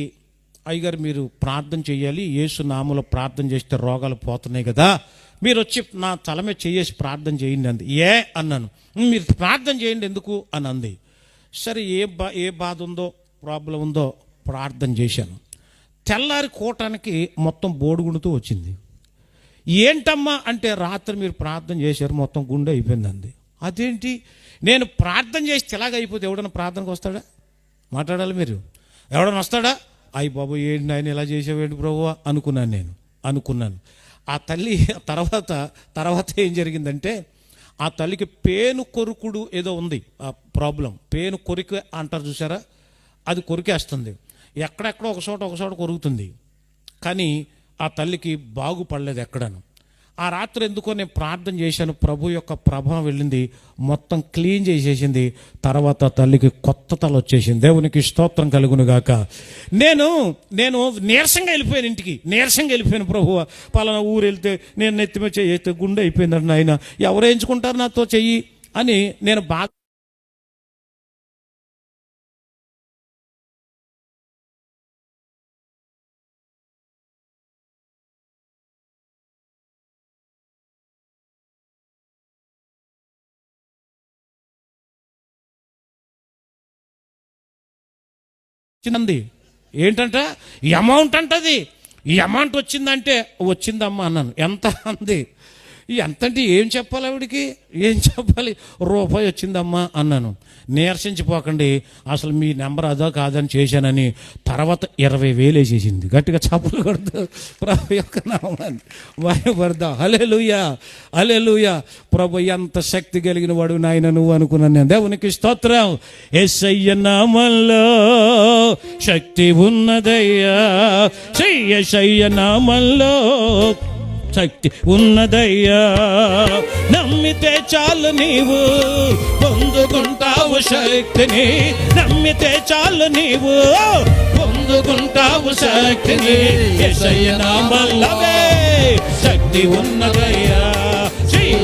అయ్యగారు మీరు ప్రార్థన చేయాలి, యేసు నామములో ప్రార్థన చేస్తే రోగాలు పోతున్నాయి కదా, మీరు వచ్చి నా తల మీద చేసి ప్రార్థన చేయండి అంది. అన్నాను. మీరు ప్రార్థన చేయండి ఎందుకు అని అంది. సరే ఏ బాధ ఉందో ప్రాబ్లం ఉందో ప్రార్థన చేశాను. తెల్లారి కోటానికి మొత్తం బోడుగుండుతూ వచ్చింది. ఏంటమ్మా అంటే, రాత్రి మీరు ప్రార్థన చేశారు మొత్తం గుండె అయిపోయింది అంది. అదేంటి, నేను ప్రార్థన చేసి ఇలాగ అయిపోతే ఎవడన్నా ప్రార్థనకు వస్తాడా? మాట్లాడాలి మీరు. ఎవడన్నా వస్తాడా? అయ్యి బాబు ఏంటి ఆయన ఇలా చేసేవేంటి ప్రభు అనుకున్నాను. ఆ తల్లి తర్వాత ఏం జరిగిందంటే, ఆ తల్లికి పేను కొరుకుడు ఏదో ఉంది, ఆ ప్రాబ్లం. పేను కొరికి అంటారు చూసారా, అది కొరికేస్తుంది. ఎక్కడెక్కడో ఒక చోట కొరుకుతుంది. కానీ ఆ తల్లికి బాగుపడలేదు ఎక్కడను. ఆ రాత్రి ఎందుకో నేను ప్రార్థన చేశాను, ప్రభు యొక్క ప్రభావం వెళ్ళింది, మొత్తం క్లీన్ చేసేసింది. తర్వాత తల్లికి కొత్త తల వచ్చేసింది. దేవునికి స్తోత్రం కలుగును గాక. నేను నీరసంగా వెళ్ళిపోయాను, ఇంటికి నీరసంగా వెళ్ళిపోయాను. ప్రభు పలానా ఊరు వెళ్తే నేను నెత్తిమే చెయ్యితే గుండె అయిపోయిందండి ఆయన, ఎవరు ఎంచుకుంటారు నాతో చెయ్యి అని నేను బాగా వచ్చింది. ఏంటంట ఈ అమౌంట్ అంటది. ఈ అమౌంట్ వచ్చిందంటే వచ్చిందమ్మా అన్నాను. ఎంత అంది. ఎంత అంటే ఏం చెప్పాలి ఆవిడికి, ఏం చెప్పాలి, రూపాయి వచ్చిందమ్మా అన్నాను. నీరసించిపోకండి, అసలు మీ నెంబర్ అదో కాదని చేశానని తర్వాత 20,000 వేసేసింది. గట్టిగా చప్పులు కొడుతూ ప్రభు యొక్క నామాన్ని భయపడదా. హల్లెలూయా, హల్లెలూయా. ప్రభు ఎంత శక్తి కలిగిన వాడు నాయన నువ్వు అనుకున్నాను నేను. దేవునికి స్తోత్రం. యేసయ్య నామములో శక్తి ఉన్నదయ్యా, యేసయ్య నామములో శక్తి ఉన్నదయ్యా. నమ్మితే చాలు నీవు పొందుకుంటావు శక్తిని, నమ్మితే చాలు నీవు పొందుకుంటావు శక్తిని. యేసయ్య నామములో శక్తి ఉన్నదయ్యా,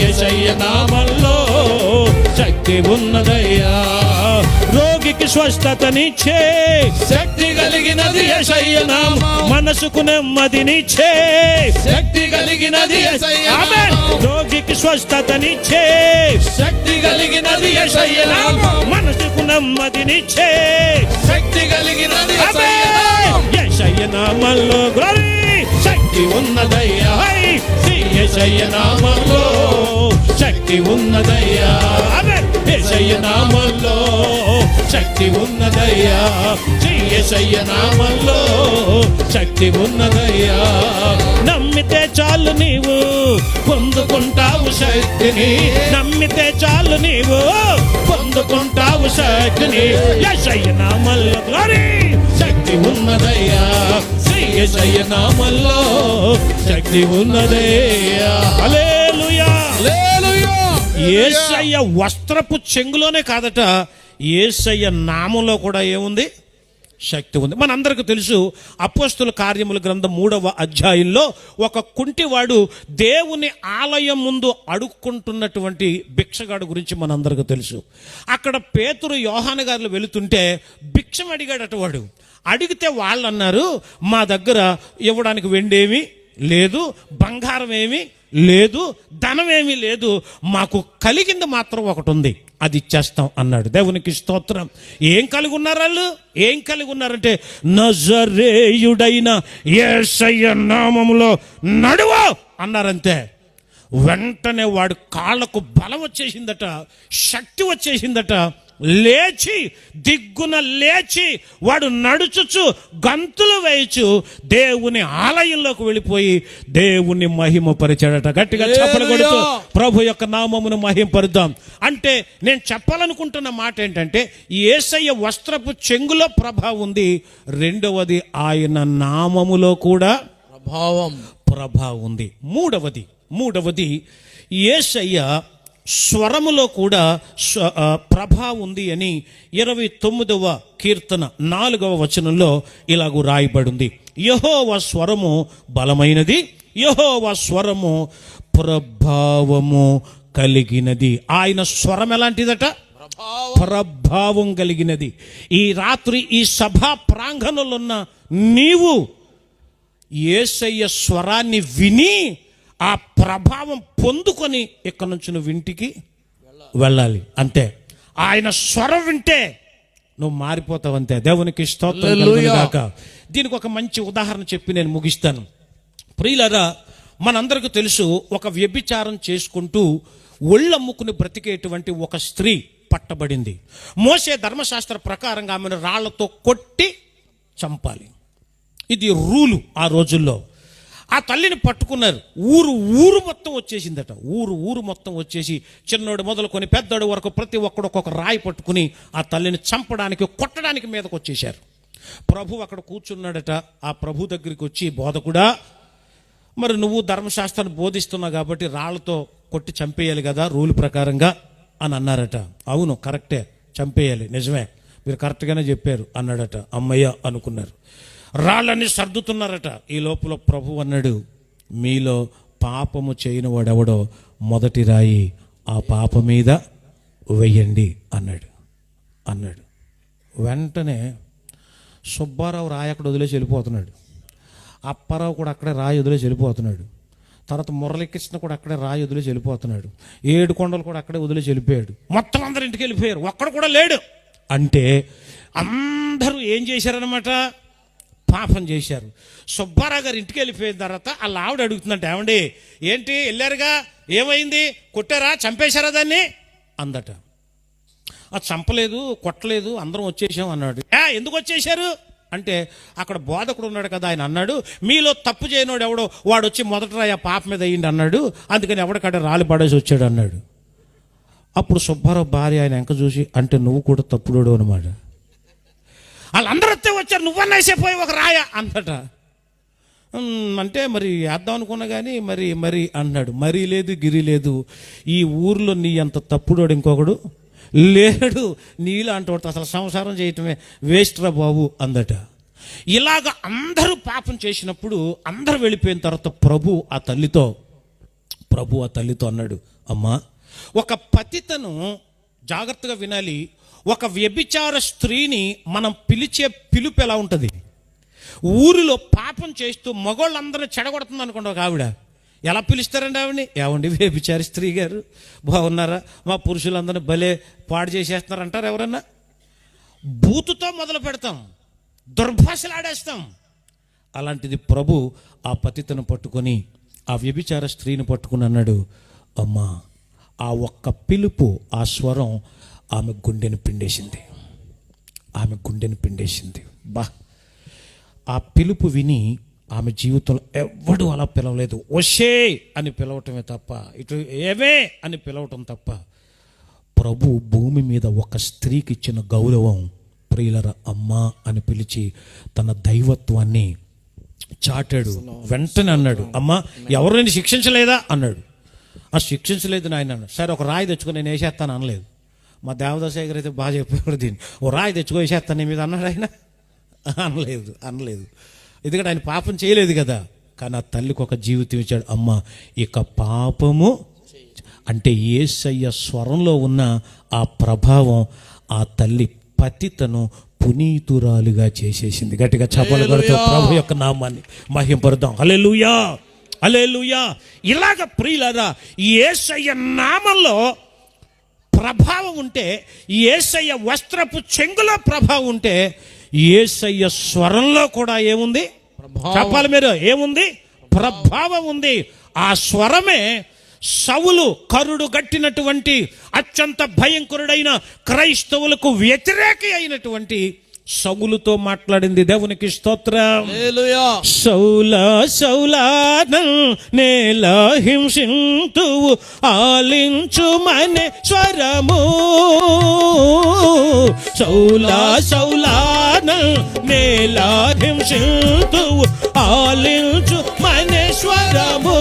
యేసయ్య నామములో శక్తి ఉన్నదయ్యా. రోగికి స్వస్థతనిచ్చే శక్తి కలిగినది యేసయ్య నామం, మనసుకు నెమ్మదినిచ్చే శక్తి కలిగినది యేసయ్య నామం. రోగికి స్వస్థతనిచ్చే శక్తి కలిగినది యేసయ్య నామం, మనసుకు నెమ్మదినిచ్చే శక్తి కలిగినది యేసయ్య నామములో గ్లోరీ శక్తి ఉన్నదయ్యా, యేసయ్య నామములో శక్తి ఉన్నదయ్యా, యేసయ్య నామములో శక్తి ఉన్నదయ్యా, యేసయ్య నామములో శక్తి ఉన్నదయ్యా. నమ్మితే చాలు నీవు పొందుకుంటావు శక్తిని, నమ్మితే చాలు నీవు పొందుకుంటావు శక్తిని. యేసయ్య నామములో గ్లోరీ శక్తి ఉన్నదయ్యా, యేసయ్య నామములో శక్తి ఉన్నదయ్యా. హల్లెలూయా, హల్లెలూయా. యేసయ్య వస్త్రపు చెంగులోనే కాదట, యేసయ్య నామంలో కూడా ఏముంది, శక్తి ఉంది. మనందరికీ తెలుసు, అపోస్తుల కార్యముల గ్రంథం 3వ అధ్యాయంలో ఒక కుంటివాడు దేవుని ఆలయం ముందు అడుక్కుంటున్నటువంటి భిక్షగాడు గురించి మనందరికీ తెలుసు. అక్కడ పేతురు యోహాను గారు వెళుతుంటే భిక్షం అడిగాడట వాడు. అడిగితే వాళ్ళు అన్నారు, మా దగ్గర ఇవ్వడానికి వెండేమి లేదు, బంగారం ఏమీ లేదు, ధనం ఏమీ లేదు, మాకు కలిగింది మాత్రం ఒకటి ఉంది, అది ఇచ్చేస్తాం అన్నాడు. దేవునికి స్తోత్రం. ఏం కలిగి ఉన్నారు వాళ్ళు, ఏం కలిగి ఉన్నారంటే నజరేయుడైన యేసయ్య నామములో నడువు అన్నారంతే. వెంటనే వాడు కాళ్ళకు బలం వచ్చేసిందట, శక్తి వచ్చేసిందట. లేచి దిగ్గున లేచి వాడు నడుచుచు గంతులు వేయచ్చు దేవుని ఆలయంలోకి వెళ్ళిపోయి దేవుని మహిమ పరిచాడట. గట్టిగా చప్పలు కొడుతూ ప్రభు యొక్క నామమును మహింపరుద్దాం. అంటే నేను చెప్పాలనుకుంటున్న మాట ఏంటంటే, యేసయ్య వస్త్రపు చెంగులో ప్రభావం ఉంది, రెండవది ఆయన నామములో కూడా ప్రభావం ఉంది. మూడవది యేసయ్య స్వరములో కూడా ప్రభావం ఉంది అని 29వ కీర్తన 4వ వచనంలో ఇలాగూ రాయబడింది. యెహోవా స్వరము బలమైనది, యెహోవా స్వరము ప్రభావము కలిగినది. ఆయన స్వరం ఎలాంటిదట, ప్రభావం కలిగినది. ఈ రాత్రి ఈ సభా ప్రాంగణంలో ఉన్న నీవు యేసయ్య స్వరాన్ని విని ఆ ప్రభావం పొందుకొని ఇక్కడ నుంచి నువ్వు ఇంటికి వెళ్ళాలి అంతే. ఆయన స్వరం వింటే నువ్వు మారిపోతావు అంతే. దేవునికి స్తోత్రం కలుగును గాక. దీనికి ఒక మంచి ఉదాహరణ చెప్పి నేను ముగిస్తాను. ప్రియులారా, మనందరికీ తెలుసు, ఒక వ్యభిచారం చేసుకుంటూ ఒళ్ళమ్ముకుని బ్రతికేటువంటి ఒక స్త్రీ పట్టబడింది. మోషే ధర్మశాస్త్ర ప్రకారంగా ఆమెను రాళ్లతో కొట్టి చంపాలి. ఇది రూలు ఆ రోజుల్లో. ఆ తల్లిని పట్టుకున్నారు. ఊరు మొత్తం వచ్చేసిందట. ఊరు మొత్తం వచ్చేసి చిన్నోడు మొదలుకొని పెద్దోడు వరకు ప్రతి ఒక్కడు ఒక్కొక్క రాయి పట్టుకుని ఆ తల్లిని చంపడానికి కొట్టడానికి మీదకి వచ్చేశారు. ప్రభు అక్కడ కూర్చున్నాడట. ఆ ప్రభు దగ్గరికి వచ్చి, బోధకుడా, మరి నువ్వు ధర్మశాస్త్రాన్ని బోధిస్తున్నావు కాబట్టి రాళ్లతో కొట్టి చంపేయాలి కదా రూల్ ప్రకారంగా అని అన్నారట. అవును, కరెక్టే, చంపేయాలి, నిజమే, మీరు కరెక్ట్గానే చెప్పారు అన్నాడట. అమ్మయ్య అనుకున్నారు. రాళ్ళని సర్దుతున్నారట. ఈ లోపల ప్రభు అన్నాడు, మీలో పాపము చేయని వాడెవడో మొదటి రాయి ఆ పాప మీద వెయ్యండి అన్నాడు. వెంటనే సుబ్బారావు రాయి అక్కడ వదిలేసి వెళ్ళిపోతున్నాడు. అప్పారావు కూడా అక్కడే రాయి వదిలేసి వెళ్ళిపోతున్నాడు. తర్వాత మురళీకృష్ణ కూడా అక్కడే రాయి వదిలేసి వెళ్ళిపోతున్నాడు. 7 కొండలు కూడా అక్కడే వదిలేసి వెళ్ళిపోయాడు. మొత్తం అందరు ఇంటికి వెళ్ళిపోయారు, ఒక్కడు కూడా లేడు. అంటే అందరూ ఏం చేశారనమాట? పాపం చేశారు. సుబ్బారావు గారు ఇంటికి వెళ్ళిపోయిన తర్వాత వాళ్ళ ఆవిడ అడుగుతుందంట, ఏమండి ఏంటి వెళ్ళారుగా, ఏమైంది, కొట్టారా, చంపేశారా దాన్ని అందట. అది చంపలేదు, కొట్టలేదు, అందరం వచ్చేసాం అన్నాడు. ఎందుకు వచ్చేశారు అంటే అక్కడ బోధకుడు ఉన్నాడు కదా, ఆయన అన్నాడు, మీలో తప్పు చేయనోడు ఎవడో వాడు వచ్చి మొదట రాయి పాప మీద అయ్యింది అన్నాడు, అందుకని ఎవడికడ రాళ్ళు పడేసి వచ్చాడు అన్నాడు. అప్పుడు సుబ్బారావు భార్య ఆయన వెంక చూసి, అంటే నువ్వు కూడా తప్పుడోడు అనమాట, వాళ్ళందరూ వచ్చారు, నువ్వన్నేసేపోయి ఒక రాయ అందట. అంటే మరి వేద్దాం అనుకున్నా కానీ మరి అన్నాడు. మరీ లేదు, గిరి లేదు, ఈ ఊర్లో నీ అంత తప్పుడోడు ఇంకొకడు లేడు, నీళ్ళు అంటూ అసలు సంసారం చేయటమే వేస్ట్ రా బాబు అందట. ఇలాగ అందరూ పాపం చేసినప్పుడు అందరూ వెళ్ళిపోయిన తర్వాత ప్రభు ఆ తల్లితో అన్నాడు, అమ్మా, ఒక పతితను జాగ్రత్తగా వినాలి. ఒక వ్యభిచార స్త్రీని మనం పిలిచే పిలుపు ఎలా ఉంటుంది? ఊరిలో పాపం చేస్తూ మగోళ్ళందరూ చెడగొడుతుంది అనుకోండి ఒక ఆవిడ, ఎలా పిలుస్తారండి ఆవిడని? ఏమండి వ్యభిచారి స్త్రీ గారు బాగున్నారా, మా పురుషులందరినీ భలే పాడు చేసేస్తున్నారు అంటారు ఎవరన్నా? బూతుతో మొదలు పెడతాం, దుర్భాషలు ఆడేస్తాం. అలాంటిది ప్రభు ఆ పతితను పట్టుకొని ఆ వ్యభిచార స్త్రీని పట్టుకుని అన్నాడు, అమ్మా, ఆ ఒక్క పిలుపు, ఆ స్వరం ఆమె గుండెని పిండేసింది. బా, ఆ పిలుపు విని ఆమె జీవితంలో ఎవ్వడు అలా పిలవలేదు. ఒషే అని పిలవటమే తప్ప, ఇటు ఏవే అని పిలవటం తప్ప. ప్రభు భూమి మీద ఒక స్త్రీకి ఇచ్చిన గౌరవం, ప్రియులర అమ్మా అని పిలిచి తన దైవత్వాన్ని చాటాడు. వెంటనే అన్నాడు, అమ్మా, ఎవరైనా శిక్షించలేదా అన్నాడు. ఆ శిక్షించలేదు నాయన అన్నాడు. సరే ఒక రాయి తెచ్చుకొని నేను వేసేస్తాను అనలేదు. మా దేవదాసయ్య గారు అయితే బాగా చెప్పేవాడు, దీన్ని ఓ రాయి తెచ్చుకో వేసేస్తాను నీ మీద అన్నాడు ఆయన? అనలేదు. ఎందుకంటే ఆయన పాపం చేయలేదు కదా. కానీ ఆ తల్లికి ఒక జీవితం ఇచ్చాడు. అమ్మ, ఇక పాపము అంటే యేసయ్య స్వరంలో ఉన్న ఆ ప్రభావం ఆ తల్లి పతితను పునీతురాలుగా చేసేసింది. గట్టిగా చప్పలు కొడుతూ ప్రభు యొక్క నామాన్ని మహింపరుద్దాం. హల్లెలూయా, హల్లెలూయా. ఇలాగ ప్రియులారా, యేసయ్య నామంలో ప్రభావం ఉంటే, యేసయ్య వస్త్రపు చెంగులో ప్రభావం ఉంటే, యేసయ్య స్వరంలో కూడా ఏముంది? చెప్పాలి మీరు, ఏముంది? ప్రభావం ఉంది. ఆ స్వరమే సౌలు కరుడు గట్టినటువంటి అత్యంత భయంకరుడైన క్రైస్తవులకు వ్యతిరేకి అయినటువంటి సౌలుతో మాట్లాడింది. దేవునికి స్తోత్రం. సౌలా సౌలా నేలా హింసింతువు ఆలించుమనే స్వరము, సౌలా సౌలా నేలా హింసింతువు ఆలించుమనే స్వరము,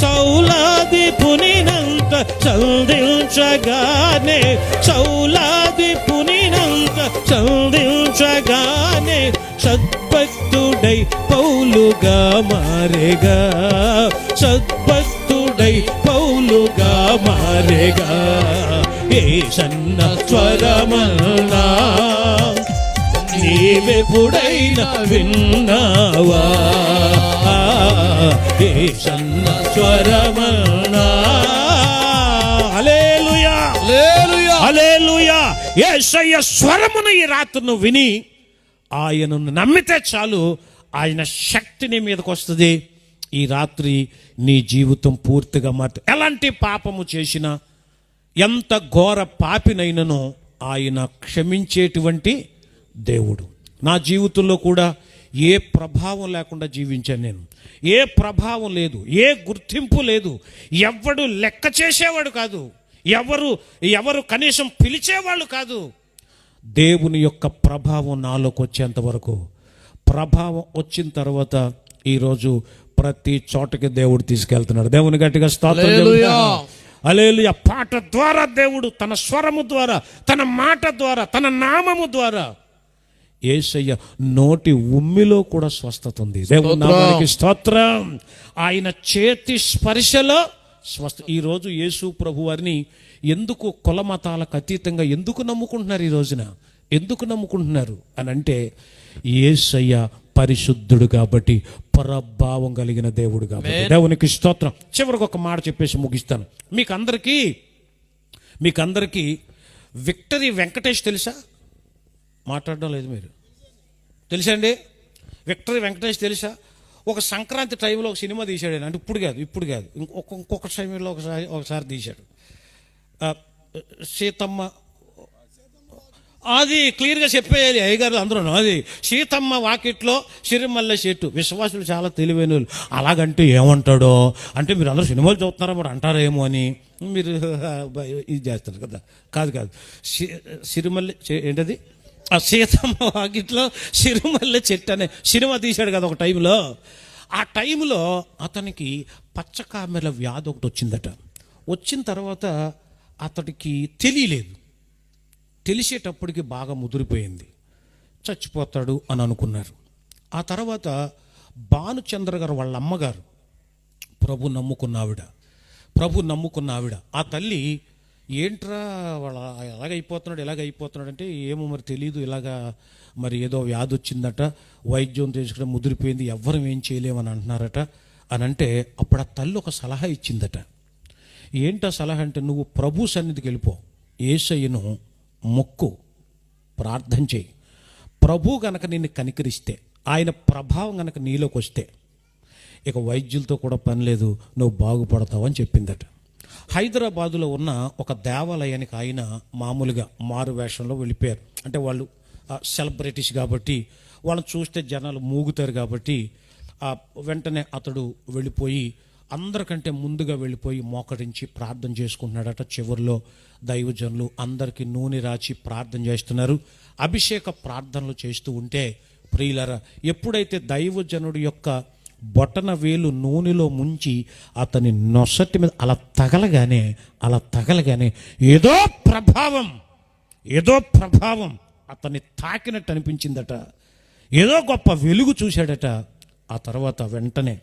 సౌలాది పునినంత సంధించగానే, సౌలాది పునినంత సంధించగానే సద్భక్తుడై పౌలుగా మారేగా, సద్భక్తుడై పౌలుగా మారేగా. యేసన్న స్వరమన్నా నీవెప్పుడైనా విన్నావా? యేసన్న స్వరమన్నా. హల్లెలూయా, హల్లెలూయా, హల్లెలూయా. యేసయ్య స్వరమును ఈ రాత్రిను విని ఆయనను నమ్మితే చాలు, ఆయన శక్తి నీ మీదకి వస్తుంది. ఈ రాత్రి నీ జీవితం పూర్తిగా మారుతుంది. ఎలాంటి పాపము చేసినా, ఎంత ఘోర పాపినైనను ఆయన క్షమించేటువంటి దేవుడు. నా జీవితంలో కూడా ఏ ప్రభావం లేకుండా జీవించాను నేను. ఏ ప్రభావం లేదు, ఏ గుర్తింపు లేదు, ఎవడు లెక్క చేసేవాడు కాదు, ఎవరు కనీసం పిలిచేవాళ్ళు కాదు. దేవుని యొక్క ప్రభావం నాలోకి వచ్చేంత వరకు, ప్రభావం వచ్చిన తర్వాత ఈరోజు ప్రతి చోటకి దేవుడు తీసుకెళ్తున్నాడు. దేవుని గట్టిగా స్తోత్రం హల్లెలూయా. చెబుతాం. హల్లెలూయా. పాట ద్వారా దేవుడు తన స్వరము ద్వారా, తన మాట ద్వారా, తన నామము ద్వారా యేసయ్య నోటి ఉమ్మిలో కూడా స్వస్థత ఉంది. దేవుని నామానికి స్తోత్రం. ఆయన చేతి స్పర్శలో స్వస్థ. ఈరోజు యేసు ప్రభు వారిని ఎందుకు కుల మతాలకు అతీతంగా ఎందుకు నమ్ముకుంటున్నారు? ఈ రోజున ఎందుకు నమ్ముకుంటున్నారు అని అంటే, యేసయ్య పరిశుద్ధుడు కాబట్టి, పరభావం కలిగిన దేవుడు కాబట్టి. దేవునికి స్తోత్రం. చివరికి ఒక మాట చెప్పేసి ముగిస్తాను. మీకందరికీ విక్టరీ వెంకటేష్ తెలుసా? మాట్లాడడం లేదు మీరు. తెలుసా అండి? విక్టరీ వెంకటేష్ తెలుసా? ఒక సంక్రాంతి టైంలో ఒక సినిమా తీశాడు. అంటే ఇప్పుడు కాదు ఇంకొక టైంలో ఒకసారి తీశాడు. సీతమ్మ, అది క్లియర్గా చెప్పేయాలి అయ్యగారు అందరూ. అది సీతమ్మ వాకిట్లో సిరిమల్లె చెట్టు. విశ్వాసులు చాలా తెలివైన వాళ్ళు. అలాగంటే ఏమంటాడో అంటే, మీరు అందరూ సినిమాలు చూస్తున్నారా మరి అంటారేమో అని మీరు ఇది చేస్తారు కదా. కాదు సిరిమల్లె ఏంటది, ఆ సీతమ్మ వాకిట్లో సిరిమల్లె చెట్టు అనే సినిమా తీశాడు కదా ఒక టైంలో. ఆ టైంలో అతనికి పచ్చకామెల వ్యాధి ఒకటి వచ్చిందట. వచ్చిన తర్వాత అతడికి తెలియలేదు. తెలిసేటప్పటికి బాగా ముదిరిపోయింది, చచ్చిపోతాడు అని అనుకున్నారు. ఆ తర్వాత భానుచంద్ర గారు వాళ్ళ అమ్మగారు ప్రభు నమ్ముకున్న ఆవిడ ఆ తల్లి, ఏంట్రా వాళ్ళ ఎలాగైపోతున్నాడు అంటే, ఏమో మరి తెలియదు, ఇలాగా మరి ఏదో వ్యాధి వచ్చిందట, వైద్యం తీసుకుని ముదిరిపోయింది, ఎవ్వరం ఏం చేయలేమని అంటున్నారట అని అంటే, అప్పుడు ఆ తల్లి ఒక సలహా ఇచ్చిందట. ఏంటా సలహా అంటే, నువ్వు ప్రభు సన్నిధికి వెళ్ళిపో, యేసయ్యను మొక్కు, ప్రార్థన చేయి. ప్రభు గనక నిన్ను కనికరిస్తే, ఆయన ప్రభావం గనక నీలోకి వస్తే, ఇక వైద్యులతో కూడా పని లేదు, నువ్వు బాగుపడతావని చెప్పిందట. హైదరాబాదులో ఉన్న ఒక దేవాలయానికి ఆయన మామూలుగా మారు వేషంలో వెళ్ళిపోయారు. అంటే వాళ్ళు సెలబ్రిటీస్ కాబట్టి, వాళ్ళని చూస్తే జనాలు మూగుతారు కాబట్టి, వెంటనే అతడు వెళ్ళిపోయి అందరికంటే ముందుగా వెళ్ళిపోయి మోకరించి ప్రార్థన చేసుకుంటున్నాడట. చివరిలో దైవజనులు అందరికీ నూనె రాచి ప్రార్థన చేస్తున్నారు. అభిషేక ప్రార్థనలు చేస్తూ ఉంటే, ప్రియులరా, ఎప్పుడైతే దైవజనుడి యొక్క బొటన వేలు నూనెలో ముంచి అతని నొసటి మీద అలా తగలగానే ఏదో ప్రభావం అతన్ని తాకినట్టు అనిపించిందట. ఏదో గొప్ప వెలుగు చూశాడట. ఆ తర్వాత వెంటనే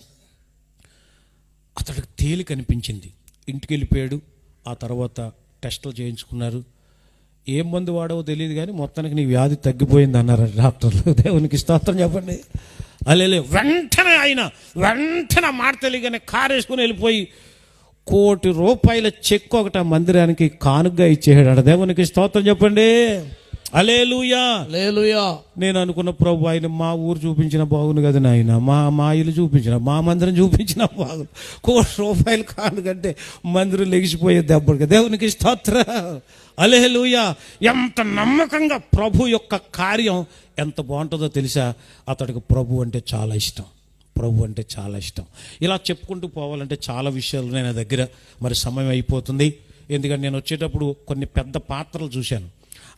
అతడికి తేలిక అనిపించింది. ఇంటికి వెళ్ళిపోయాడు. ఆ తర్వాత టెస్టులు చేయించుకున్నారు. ఏం మందు వాడవో తెలియదు కానీ మొత్తానికి నీ వ్యాధి తగ్గిపోయింది అన్నారు డాక్టర్లు. దేవునికి స్తోత్రం చెప్పండి. అలే వెంటనే మాట తెలియగానే కారు వేసుకుని వెళ్ళిపోయి ₹1 కోటి చెక్ ఒకటి ఆ మందిరానికి కానుకగా ఇచ్చేసాడు. దేవునికి స్తోత్రం చెప్పండి. హల్లెలూయా. నేను అనుకున్న, ప్రభు ఆయన మా ఊరు చూపించిన బాగుంది కదా నాయన, మా ఇల్లు చూపించిన, మా మందిరం చూపించిన బాగుంది, ₹1 కోటి కానుకంటే మందిరం లెగిసిపోయే దెబ్బకి. దేవునికి స్తోత్రం. హల్లెలూయా. ఎంత నమ్మకంగా ప్రభు యొక్క కార్యం ఎంత బాగుంటుందో తెలుసా? అతడికి ప్రభు అంటే చాలా ఇష్టం. ఇలా చెప్పుకుంటూ పోవాలంటే చాలా విషయాలు ఉన్నాయి నా దగ్గర. మరి సమయం అయిపోతుంది. ఎందుకంటే నేను వచ్చేటప్పుడు కొన్ని పెద్ద పాత్రలు చూశాను.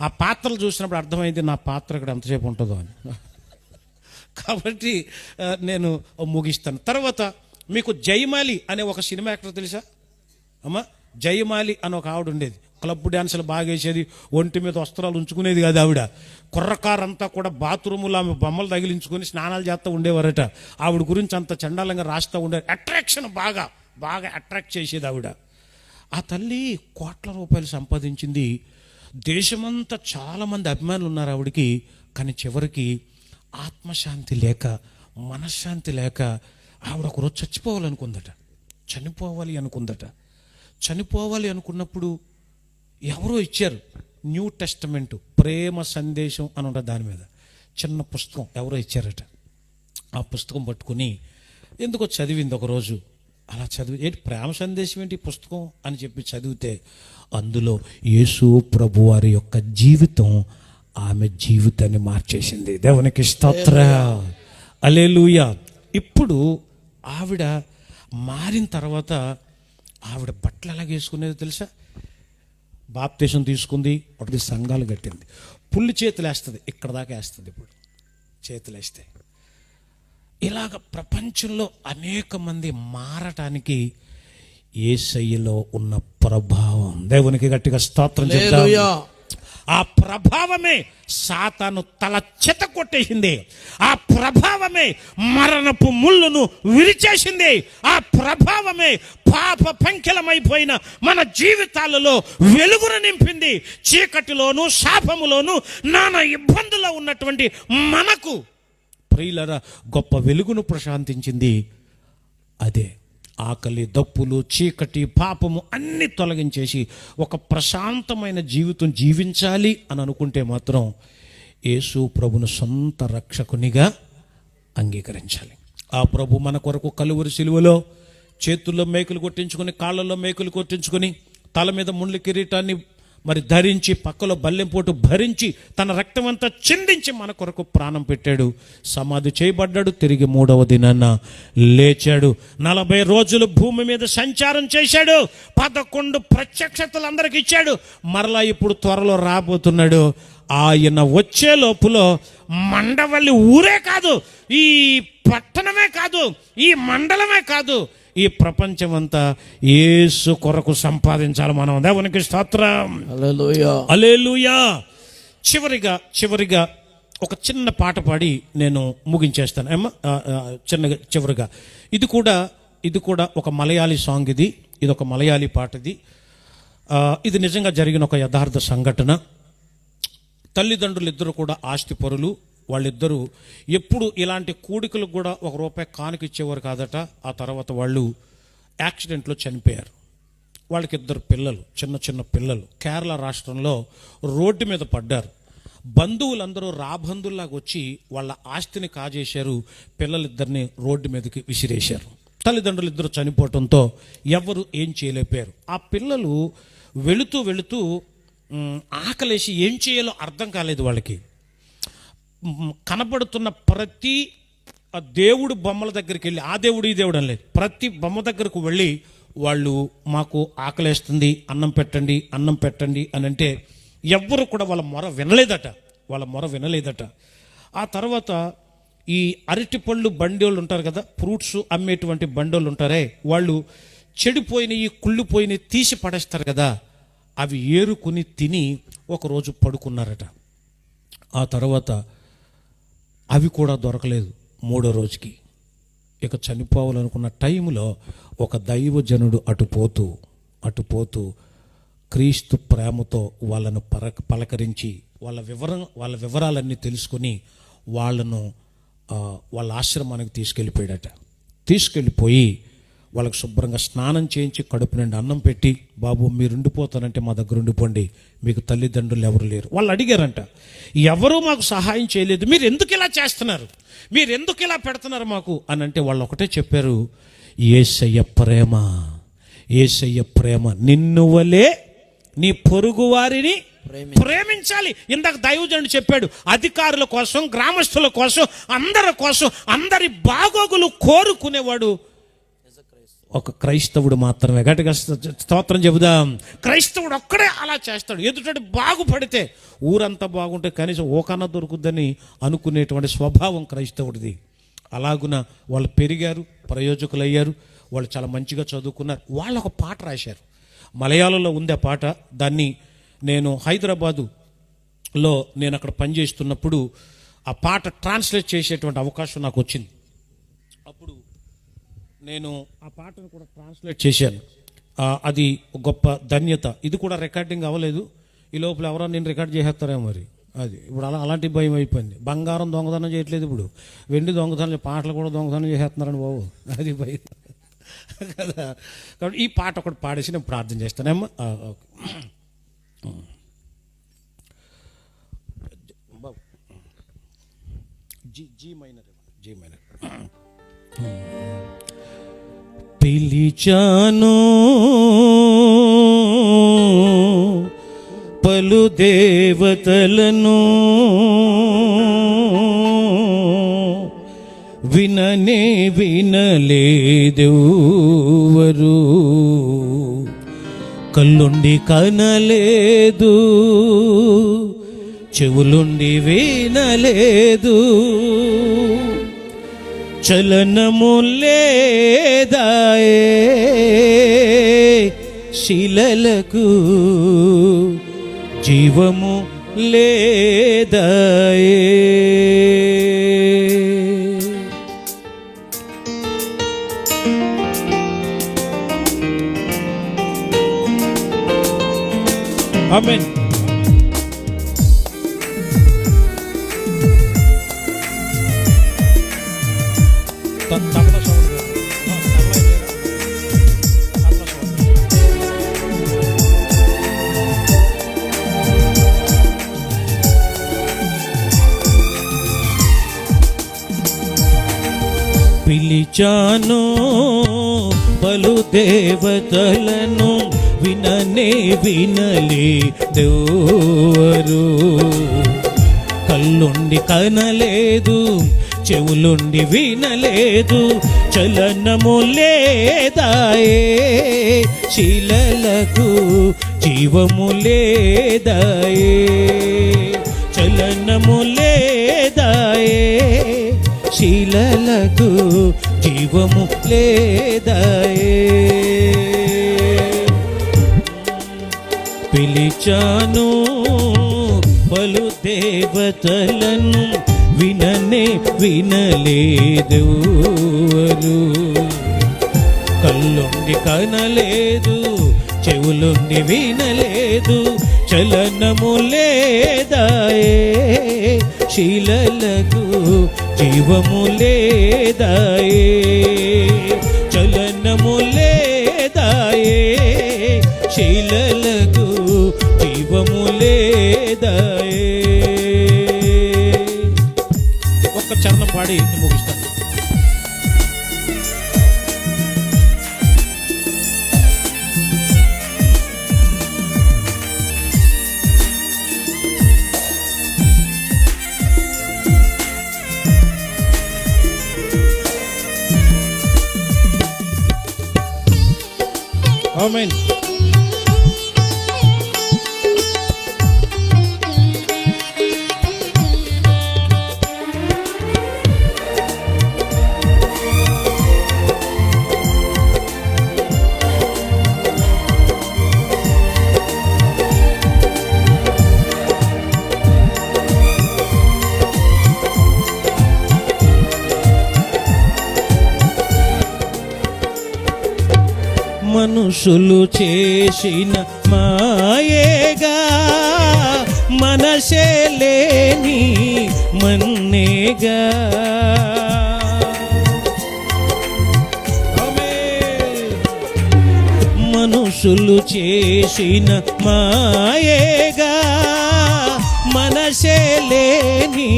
ఆ పాత్రలు చూసినప్పుడు అర్థమైంది నా పాత్ర ఇక్కడ ఎంతసేపు ఉంటుందో అని. కాబట్టి నేను ముగిస్తాను. తర్వాత మీకు జయమాలి అనే ఒక సినిమా యాక్టర్ తెలుసా అమ్మా? జయమాలి అని ఒక ఆవిడ ఉండేది. క్లబ్ డ్యాన్సులు బాగా వేసేది, ఒంటి మీద వస్త్రాలు ఉంచుకునేది కాదు ఆవిడ. కుర్రకారంతా కూడా బాత్రూములు ఆమె బొమ్మలు తగిలించుకొని స్నానాలు చేస్తూ ఉండేవారట. ఆవిడ గురించి అంత చండాలంగా రాస్తూ ఉండేది. అట్రాక్షన్ బాగా అట్రాక్ట్ చేసేది ఆవిడ. ఆ తల్లి ₹1,00,00,000 సంపాదించింది. దేశమంతా చాలామంది అభిమానులు ఉన్నారు ఆవిడికి. కానీ చివరికి ఆత్మశాంతి లేక, మనశ్శాంతి లేక ఆవిడ ఒకరోజు చనిపోవాలి అనుకున్నప్పుడు ఎవరో ఇచ్చారు న్యూ టెస్టమెంట్, ప్రేమ సందేశం అని ఉంటుంది. దాని మీద చిన్న పుస్తకం ఎవరో ఇచ్చారట. ఆ పుస్తకం పట్టుకుని ఎందుకో చదివింది ఒకరోజు. అలా చదివి, ఏంటి ప్రేమ సందేశం ఏంటి పుస్తకం అని చెప్పి చదివితే, అందులో యేసు ప్రభు వారి యొక్క జీవితం ఆమె జీవితాన్ని మార్చేసింది. దేవునికి స్తోత్రం. హల్లెలూయా. ఇప్పుడు ఆవిడ మారిన తర్వాత ఆవిడ బట్టలు ఎలాగ వేసుకునేది తెలుసా? బాప్తీసం తీసుకుంది, ఒకటి సంఘాలు కట్టింది. పుల్లి చేతులు వేస్తుంది, ఇక్కడ దాకా వేస్తుంది. ఇప్పుడు చేతులు వేస్తే ఇలాగ ప్రపంచంలో అనేక మంది మారటానికి యేసయ్యలో ఉన్న ప్రభావం, దేవునికి గట్టిగా స్తోత్రం చెప్తాం. హల్లెలూయా. ఆ ప్రభావమే సాతాను తల చెత్త కొట్టేసింది. ఆ ప్రభావమే మరణపు ముళ్ళును విరిచేసింది. ఆ ప్రభావమే పాప పంకిలమైపోయిన మన జీవితాలలో వెలుగును నింపింది. చీకటిలోను శాపములోను నానా ఇబ్బందుల్లో ఉన్నటువంటి మనకు ప్రియులరా గొప్ప వెలుగును ప్రశాంతించింది. అదే ఆకలి, దప్పులు, చీకటి, పాపము అన్ని తొలగించేసి ఒక ప్రశాంతమైన జీవితం జీవించాలి అని అనుకుంటే మాత్రం యేసు ప్రభును సొంత రక్షకునిగా అంగీకరించాలి. ఆ ప్రభు మన కొరకు కలువరి సిలువలో చేతుల్లో మేకులు కొట్టించుకొని, కాళ్ళల్లో మేకులు కొట్టించుకొని, తల మీద ముళ్ళ కిరీటాన్ని మరి ధరించి, పక్కలో బల్లెంపోటు భరించి, తన రక్తం అంతా చిందించి మన కొరకు ప్రాణం పెట్టాడు. సమాధి చేయబడ్డాడు, తిరిగి 3వ దినాన లేచాడు. 40 రోజులు భూమి మీద సంచారం చేశాడు. 11 ప్రత్యక్షతలు అందరికి ఇచ్చాడు. మరలా ఇప్పుడు త్వరలో రాబోతున్నాడు. ఆయన వచ్చే లోపల మండవల్లి ఊరే కాదు, ఈ పట్టణమే కాదు, ఈ మండలమే కాదు, ఈ ప్రపంచం అంతా యేసు కొరకు సంపాదించాలి మనం. దేవునికి స్తోత్రం. హల్లెలూయా. హల్లెలూయా. చివరిగా ఒక చిన్న పాట పాడి నేను ముగించేస్తాను ఏమా. చివరిగా ఇది కూడా ఒక మలయాళీ సాంగ్. ఇది ఒక మలయాళీ పాట. ఇది నిజంగా జరిగిన ఒక యథార్థ సంఘటన. తల్లిదండ్రులు ఇద్దరు కూడా ఆస్తిపరులు. వాళ్ళిద్దరూ ఎప్పుడు ఇలాంటి కూడికలకు కూడా ₹1 కానుక ఇచ్చేవారు కాదట. ఆ తర్వాత వాళ్ళు యాక్సిడెంట్లో చనిపోయారు. వాళ్ళకి 2 పిల్లలు, చిన్న పిల్లలు. కేరళ రాష్ట్రంలో రోడ్డు మీద పడ్డారు. బంధువులందరూ రాబంధుల్లాగా వచ్చి వాళ్ళ ఆస్తిని కాజేశారు. పిల్లలిద్దరిని రోడ్డు మీదకి విసిరేశారు. తల్లిదండ్రులు ఇద్దరు చనిపోవటంతో ఎవరు ఏం చేయలేకపోయారు. ఆ పిల్లలు వెళుతూ ఆకలేసి ఏం చేయాలో అర్థం కాలేదు వాళ్ళకి. కనబడుతున్న ప్రతి దేవుడు బొమ్మల దగ్గరికి వెళ్ళి, ఆ దేవుడు ఈ దేవుడు అని లేదు, ప్రతి బొమ్మ దగ్గరకు వెళ్ళి వాళ్ళు మాకు ఆకలేస్తుంది, అన్నం పెట్టండి అని అంటే ఎవ్వరు కూడా వాళ్ళ మొర వినలేదట. ఆ తర్వాత ఈ అరటిపళ్ళు బండోళ్ళు ఉంటారు కదా, ఫ్రూట్స్ అమ్మేటువంటి బండోళ్ళు ఉంటారే, వాళ్ళు చెడిపోయినవి, కుళ్ళిపోయినవి తీసి పడేస్తారు కదా, అవి ఏరుకుని తిని ఒకరోజు పడుకున్నారట. ఆ తర్వాత అవి కూడా దొరకలేదు. 3వ రోజుకి ఇక చనిపోవాలనుకున్న టైంలో ఒక దైవజనుడు అటుపోతూ క్రీస్తు ప్రేమతో వాళ్ళను పలకరించి వాళ్ళ వివరాలన్నీ తెలుసుకొని వాళ్ళ ఆశ్రమానికి తీసుకెళ్ళిపోయి వాళ్ళకి శుభ్రంగా స్నానం చేయించి కడుపు నిండా అన్నం పెట్టి, బాబు మీరు ఉండిపోతానంటే మా దగ్గర ఉండిపోండి, మీకు తల్లిదండ్రులు ఎవరు లేరు. వాళ్ళు అడిగారంట, ఎవరూ మాకు సహాయం చేయలేదు, మీరు ఎందుకు ఇలా చేస్తున్నారు, మీరు ఎందుకు ఇలా పెడుతున్నారు మాకు అని అంటే వాళ్ళు ఒకటే చెప్పారు, యేసయ్య ప్రేమ నిన్ను వలే నీ పొరుగు వారిని ప్రేమించాలి. ఇందాక దైవజనుడు చెప్పాడు, అధికారుల కోసం, గ్రామస్తుల కోసం, అందరి కోసం, అందరి బాగోగులు కోరుకునేవాడు ఒక క్రైస్తవుడు మాత్రమే. గట్టిగా స్తోత్రం చెబుదాం. క్రైస్తవుడు ఒక్కడే అలా చేస్తాడు. ఎదుటి బాగుపడితే ఊరంతా బాగుంటే కనీసం ఓకన్నా దొరుకుద్దని అనుకునేటువంటి స్వభావం క్రైస్తవుడిది. అలాగున వాళ్ళు పెరిగారు, ప్రయోజకులయ్యారు, వాళ్ళు చాలా మంచిగా చదువుకున్నారు. వాళ్ళు ఒక పాట రాశారు, మలయాళంలో ఉంది ఆ పాట. దాన్ని నేను హైదరాబాదులో నేను అక్కడ పనిచేస్తున్నప్పుడు ఆ పాట ట్రాన్స్లేట్ చేసేటువంటి అవకాశం నాకు వచ్చింది. అప్పుడు నేను ఆ పాటను కూడా ట్రాన్స్లేట్ చేశాను. అది గొప్ప ధన్యత. ఇది కూడా రికార్డింగ్ అవ్వలేదు. ఈ లోపల ఎవరో నేను రికార్డ్ చేసేస్తారేమో మరి. అది ఇప్పుడు అలాంటి భయం అయిపోయింది. బంగారం దొంగతనం చేయట్లేదు, ఇప్పుడు వెండి దొంగతనం, పాటలు కూడా దొంగతనం చేసేస్తున్నారని బాబు, అది భయం కదా. కాబట్టి ఈ పాట ఒకటి పాడేసి నేను ప్రార్థన చేస్తానేమ్మా. G minor. పిలిచాను పలు దేవతలను, వినలేదెవ్వరు, కళ్ళుండి కనలేదు, చెవులుండి వినలేదు, చలనము లేదాయే శిలలకు, జీవము లేదాయే. ఆమేన్. పిలిచాను పలు దేవతలను, విననే వినలే దేవరు. కళ్ళుండి కనలేదు, చెవులుండి వినలేదు, చలనము లేదాయే శిలలకు, జీవము లేదాయే. చలనము లేదాయే శిలలకు, జీవము లేదాయే. పిలిచాను పలు దేవతలను, విననే వినలేదెవరు. కళ్ళుండి కనలేదు, చెవులుండి వినలేదు, చలనము లేదాయే శిలలకు, జీవము లేదాయే. చలనము లేదాయే శిలలకు, జీవము లేదాయే. ఒక్క చరణం పాడి ముగిస్తాను. ఆమేన్. మనుషులు చేసిన మాయేగా, మనసే లేని మన్నేగా. మనుషులు చేసిన మాయేగా, మనసే లేని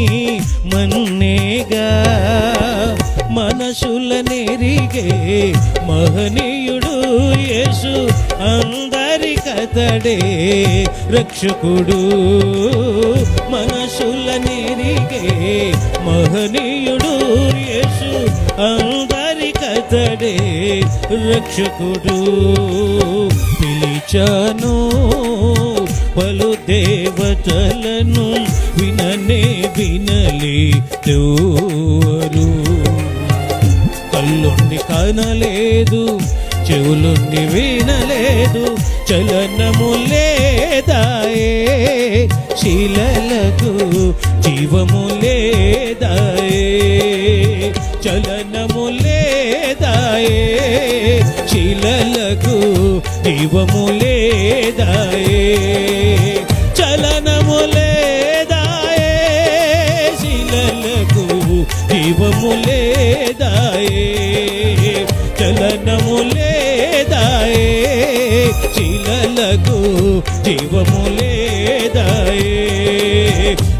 మన్నేగా. మనసుల నెరిగే మహనీయుడు యేసు, అందరికతడే రక్షకుడు. మనసుల నెరిగే మహనీయుడు యేసు, అందరికతడే రక్షకుడు. పిలిచాను పలు దేవతలను, విననే వినలేదెవరు. కళ్ళుండి కనలేదు, చెవులుండి వినలేదు, చలనము లేదాయే శిలలకు, జీవము లేదాయే. చలనము లేదాయే శిలలకు, జీవము లేదాయే. చలనము లేదాయే శిలలకు, జీవము లేదాయే. చలనము లేదాయే శిలలకు, జీవము లేదాయే.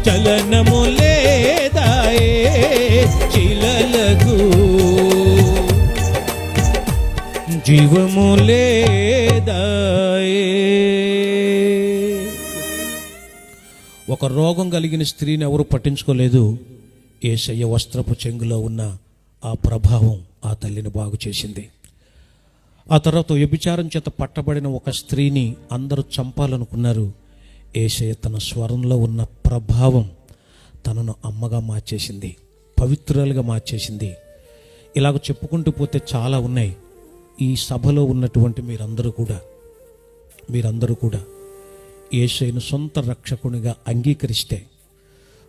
చలనము లేదాయే శిలలకు, జీవము లేదాయే. ఒక రోగం కలిగిన స్త్రీని ఎవరు పట్టించుకోలేదు. యేసయ్య వస్త్రపు చెంగులో ఉన్న ఆ ప్రభావం ఆ తల్లిని బాగు చేసింది. ఆ తర్వాత వ్యభిచారం చేత పట్టబడిన ఒక స్త్రీని అందరూ చంపాలనుకున్నారు. యేసయ్య తన స్వరంలో ఉన్న ప్రభావం తనను అమ్మగా మార్చేసింది, పవిత్రులుగా మార్చేసింది. ఇలాగ చెప్పుకుంటూ పోతే చాలా ఉన్నాయి. ఈ సభలో ఉన్నటువంటి మీరందరూ కూడా యేసయ్యను సొంత రక్షకునిగా అంగీకరిస్తే,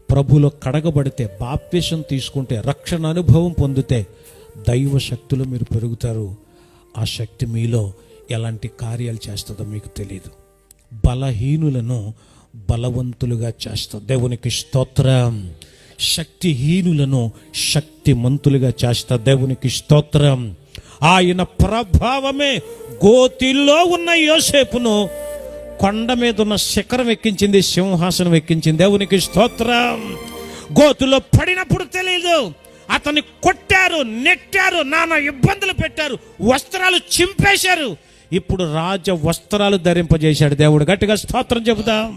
ప్రభులో కడగబడితే, బాప్తిసం తీసుకుంటే, రక్షణ అనుభవం పొందితే దైవ శక్తిలో మీరు పెరుగుతారు. ఆ శక్తి మీలో ఎలాంటి కార్యాలు చేస్తుందో మీకు తెలియదు. బలహీనులను బలవంతులుగా చేస్తుంది. దేవునికి స్తోత్రం. శక్తిహీనులను శక్తిమంతులుగా చేస్తుంది. దేవునికి స్తోత్రం. ఆయన ప్రభావమే గోతిలో ఉన్న యోసేపును కొండ మీద ఉన్న శిఖరం ఎక్కించింది, సింహాసనం ఎక్కించింది. దేవునికి స్తోత్రం. గోతులో పడినప్పుడు తెలియదు, అతన్ని కొట్టారు, నెట్టారు, నానా ఇబ్బందులు పెట్టారు, వస్త్రాలు చింపేశారు. ఇప్పుడు రాజ వస్త్రాలు ధరింపజేశాడు దేవుడు. గట్టిగా స్తోత్రం చెబుదాం.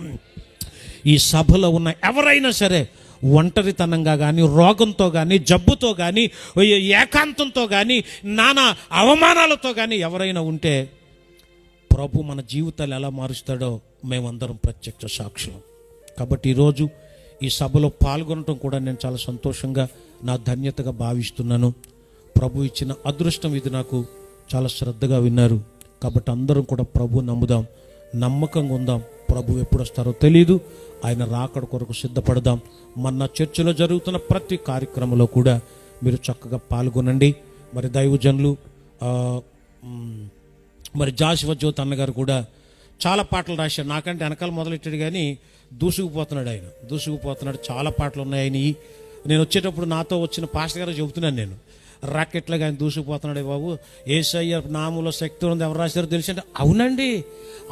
ఈ సభలో ఉన్న ఎవరైనా సరే ఒంటరితనంగా కానీ, రోగంతో కానీ, జబ్బుతో కానీ, ఏకాంతంతో కానీ, నానా అవమానాలతో కానీ ఎవరైనా ఉంటే ప్రభు మన జీవితాలు ఎలా మారుస్తాడో మేమందరం ప్రత్యక్ష సాక్షులం. కాబట్టి ఈరోజు ఈ సభలో పాల్గొనటం కూడా నేను చాలా సంతోషంగా, నా ధన్యతగా భావిస్తున్నాను. ప్రభు ఇచ్చిన అదృష్టం ఇది. నాకు చాలా శ్రద్ధగా విన్నారు. కాబట్టి అందరం కూడా ప్రభు నమ్ముదాం, నమ్మకంగా ఉందాం. ప్రభు ఎప్పుడు వస్తారో తెలియదు. ఆయన రాకడ కొరకు సిద్ధపడదాం. మన చర్చిలో జరుగుతున్న ప్రతి కార్యక్రమంలో కూడా మీరు చక్కగా పాల్గొనండి. మరి దైవజనులు మరి జాషువా జ్యోతి అన్నగారు కూడా చాలా పాటలు రాశారు. నాకంటే వెనకాల మొదలెట్టాడు కానీ దూసుకుపోతున్నాడు. చాలా పాటలు ఉన్నాయి ఆయన. నేను వచ్చేటప్పుడు నాతో వచ్చిన పాస్టర్ గారు చెబుతున్నాను, నేను రాకెట్లుగా ఆయన దూసుకుపోతున్నాడే బాబు, యేసయ్య నామములో శక్తి ఉంది, ఎవరు రాశారో తెలిసి అంటే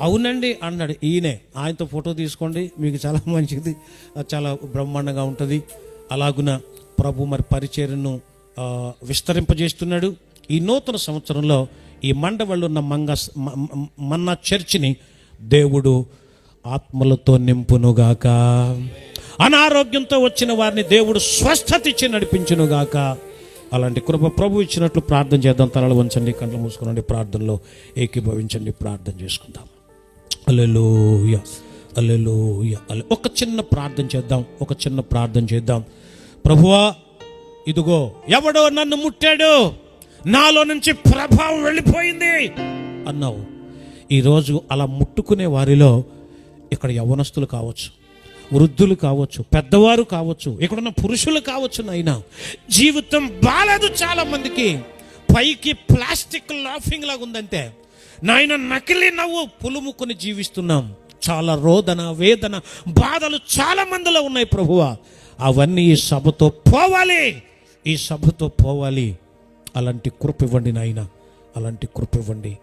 అవునండి అన్నాడు. ఈయనే, ఆయనతో ఫోటో తీసుకోండి, మీకు చాలా మంచిది, చాలా బ్రహ్మాండంగా ఉంటుంది. అలాగున ప్రభు మరి పరిచర్యను విస్తరింపజేస్తున్నాడు. ఈ నూతన సంవత్సరంలో ఈ మండవళ్ళు ఉన్న మన్నా చర్చిని దేవుడు ఆత్మలతో నింపునుగాక. అనారోగ్యంతో వచ్చిన వారిని దేవుడు స్వస్థత ఇచ్చి నడిపించునుగాక. అలాంటి కృప ప్రభు ఇచ్చినట్లు ప్రార్థన చేద్దాం. తలలు వంచండి, కళ్ళు మూసుకోనండి, ప్రార్థనలో ఏకీభవించండి, ప్రార్థన చేసుకుందాం. హల్లెలూయా, హల్లెలూయా. ఒక చిన్న ప్రార్థన చేద్దాం. ప్రభువా, ఇదిగో ఎవడో నన్ను ముట్టాడు, నాలో నుంచి ప్రభావం వెళ్ళిపోయింది అన్నావు. ఈరోజు అలా ముట్టుకునే వారిలో ఇక్కడ యవ్వనస్తులు కావచ్చు, వృద్ధులు కావచ్చు, పెద్దవారు కావచ్చు, ఇక్కడున్న పురుషులు కావచ్చు. నాయనా, జీవితం బాలేదు చాలా మందికి. పైకి ప్లాస్టిక్ లాఫింగ్ లాగా ఉందంతే. నాయన, నకిలీ నవ్వు పులుముకొని జీవిస్తున్నాం. చాలా రోదన, వేదన, బాధలు చాలా మందిలో ఉన్నాయి ప్రభువా. అవన్నీ ఈ సభతో పోవాలి. అలాంటి కృప ఇవ్వండి నాయన, అలాంటి కృప ఇవ్వండి.